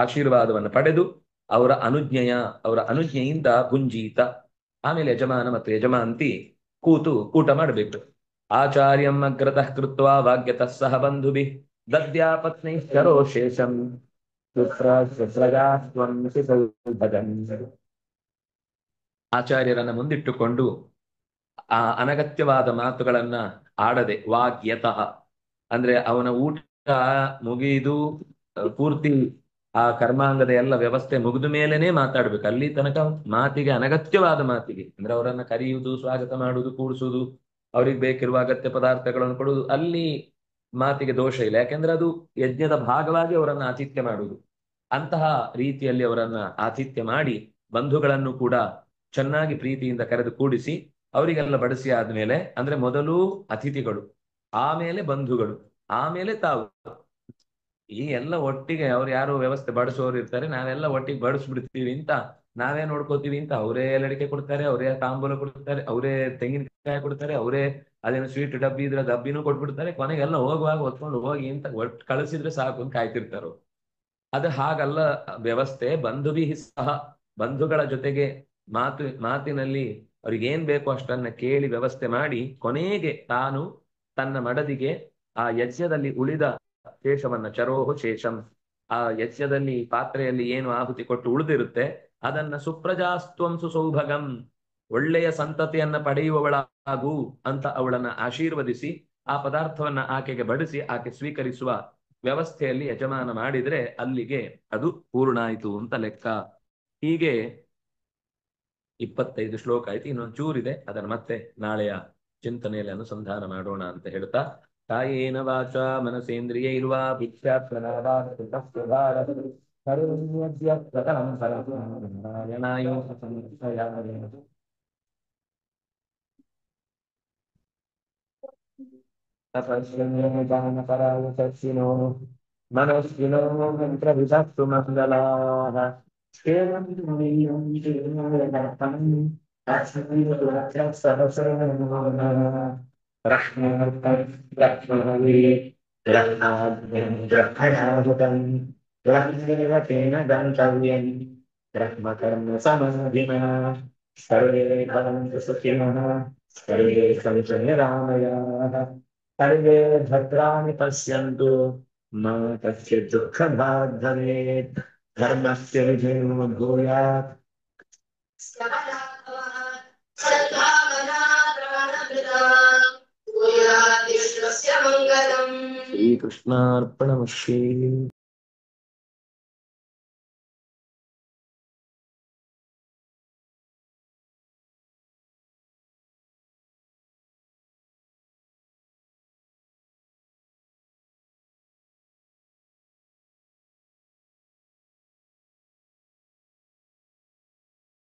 ಆಶೀರ್ವಾದವನ್ನು ಪಡೆದು ಅವರ ಅನುಜ್ಞೆಯಿಂದ ಭುಂಜೀತ, ಆಮೇಲೆ ಯಜಮಾನ ಮತ್ತು ಯಜಮಾಂತಿ ಕೂತು ಊಟ ಮಾಡಬೇಕು. ಆಚಾರ್ಯಂ ಅಗ್ರತಃ ಕೃತ್ವಾ ವಾಗ್ಯತಃ ಸಹ ಬಂಧುಭಿ ದದ್ಯಾ ಪತ್ನಿ ಶರೋ ಶೇಷಂ ಆಚಾರ್ಯರನ್ನ ಮುಂದಿಟ್ಟುಕೊಂಡು ಆ ಅನಗತ್ಯವಾದ ಮಾತುಗಳನ್ನ ಆಡದೆ, ವಾಗ್ಯತಃ ಅಂದ್ರೆ ಅವನ ಊಟ ಮುಗಿದು ಪೂರ್ತಿ ಆ ಕರ್ಮಾಂಗದ ಎಲ್ಲ ವ್ಯವಸ್ಥೆ ಮುಗಿದ ಮೇಲೇನೆ ಮಾತಾಡ್ಬೇಕು. ಅಲ್ಲಿ ತನಕ ಮಾತಿಗೆ ಅನಗತ್ಯವಾದ ಮಾತಿಗೆ ಅಂದ್ರೆ ಅವರನ್ನ ಕರೆಯುವುದು, ಸ್ವಾಗತ ಮಾಡುವುದು, ಕೂಡಿಸುವುದು, ಅವ್ರಿಗೆ ಬೇಕಿರುವ ಅಗತ್ಯ ಪದಾರ್ಥಗಳನ್ನು ಕೊಡುವುದು, ಅಲ್ಲಿ ಮಾತಿಗೆ ದೋಷ ಇಲ್ಲ. ಯಾಕೆಂದ್ರೆ ಅದು ಯಜ್ಞದ ಭಾಗವಾಗಿ ಅವರನ್ನ ಆತಿಥ್ಯ ಮಾಡುವುದು. ಅಂತಹ ರೀತಿಯಲ್ಲಿ ಅವರನ್ನ ಆತಿಥ್ಯ ಮಾಡಿ ಬಂಧುಗಳನ್ನು ಕೂಡ ಚೆನ್ನಾಗಿ ಪ್ರೀತಿಯಿಂದ ಕರೆದು ಕೂಡಿಸಿ ಅವರಿಗೆಲ್ಲ ಬಡಿಸಿ ಆದ್ಮೇಲೆ, ಅಂದ್ರೆ ಮೊದಲು ಅತಿಥಿಗಳು, ಆಮೇಲೆ ಬಂಧುಗಳು, ಆಮೇಲೆ ತಾವು, ಈ ಎಲ್ಲ ಒಟ್ಟಿಗೆ ಅವ್ರು ಯಾರು ವ್ಯವಸ್ಥೆ ಬಡಿಸೋರು ಇರ್ತಾರೆ, ನಾವೆಲ್ಲ ಒಟ್ಟಿಗೆ ಬಡಿಸ್ಬಿಡ್ತೀವಿ ಅಂತ ನಾವೇ ನೋಡ್ಕೋತೀವಿ ಅಂತ ಅವರೇ ಲಡಿಕೆ ಕೊಡ್ತಾರೆ, ಅವರೇ ತಾಂಬೂಲ ಕೊಡ್ತಾರೆ, ಅವರೇ ತೆಂಗಿನಕಾಯಿ ಕೊಡ್ತಾರೆ, ಅವರೇ ಅದೇನು ಸ್ವೀಟ್ ಡಬ್ಬಿ ಇದ್ರೆ ಡಬ್ಬಿನೂ ಕೊಟ್ಬಿಡ್ತಾರೆ, ಕೊನೆಗೆಲ್ಲ ಹೋಗುವಾಗ ಹೊತ್ಕೊಂಡು ಹೋಗಿ ಅಂತ ಒಟ್ಟು ಕಳಿಸಿದ್ರೆ ಸಾಕು ಅಂತ ಕಾಯ್ತಿರ್ತಾರೋ. ಅದು ಹಾಗಲ್ಲ ವ್ಯವಸ್ಥೆ. ಬಂಧುಭಿ ಸಹ, ಬಂಧುಗಳ ಜೊತೆಗೆ ಮಾತಿನಲ್ಲಿ ಅವ್ರಿಗೆ ಏನ್ ಬೇಕೋ ಅಷ್ಟನ್ನ ಕೇಳಿ ವ್ಯವಸ್ಥೆ ಮಾಡಿ ಕೊನೆಗೆ ತಾನು ತನ್ನ ಮಡದಿಗೆ ಆ ಯಜ್ಞದಲ್ಲಿ ಉಳಿದ ಶೇಷವನ್ನ, ಚರೋಹು ಶೇಷಂ, ಆ ಯಜ್ಞದಲ್ಲಿ ಪಾತ್ರೆಯಲ್ಲಿ ಏನು ಆಹುತಿ ಕೊಟ್ಟು ಉಳಿದಿರುತ್ತೆ ಅದನ್ನ ಸುಪ್ರಜಾಸ್ತ್ವಂ ಸುಸೌಭಗಂ, ಒಳ್ಳೆಯ ಸಂತತಿಯನ್ನ ಪಡೆಯುವವಳಾಗು ಅಂತ ಅವಳನ್ನ ಆಶೀರ್ವದಿಸಿ ಆ ಪದಾರ್ಥವನ್ನ ಆಕೆಗೆ ಬಡಿಸಿ ಆಕೆ ಸ್ವೀಕರಿಸುವ ವ್ಯವಸ್ಥೆಯಲ್ಲಿ ಯಜಮಾನ ಮಾಡಿದ್ರೆ ಅಲ್ಲಿಗೆ ಅದು ಪೂರ್ಣ ಆಯಿತು ಅಂತ ಲೆಕ್ಕ. ಹೀಗೆ 25 ಶ್ಲೋಕ ಆಯ್ತು. ಇನ್ನೊಂದು ಚೂರಿದೆ, ಅದನ್ನ ಮತ್ತೆ ನಾಳೆಯ ಚಿಂತನೆಯಲ್ಲಿ ಅನುಸಂಧಾನ ಮಾಡೋಣ ಅಂತ ಹೇಳ್ತಾ, ಕಾಯೇನ ವಾಚ ಮನಸೇಂದ್ರಿಯೈರ್ವಾ ತಪಸ್ವಿನೋ ಮನಸ್ವಿನೋ ಮಂತ್ರವಿಧಸ್ತು ಮಂಗಲಾಃ ಬ್ರಹ್ಮಕರ್ಮ ಸಮಾಧಿನಾ ಸರ್ವೇ ಭವಂತು ಸುಖಿನಃ ಸರ್ವೇ ಸಂತು ನಿರಾಮಯಾಃ ಸರ್ವೇ ಭದ್ರಾಣಿ ಪಶ್ಯಂತು ಮಾ ಕಶ್ಚಿತ್ ದುಃಖಭಾಗ್ ಭವೇತ್ ಧರ್ಮಸ್ಯ ವಿಜಯೋ ಭೂಯಾತ್ ಶ್ರೀಕೃಷ್ಣಾರ್ಪಣಮಸ್ತು.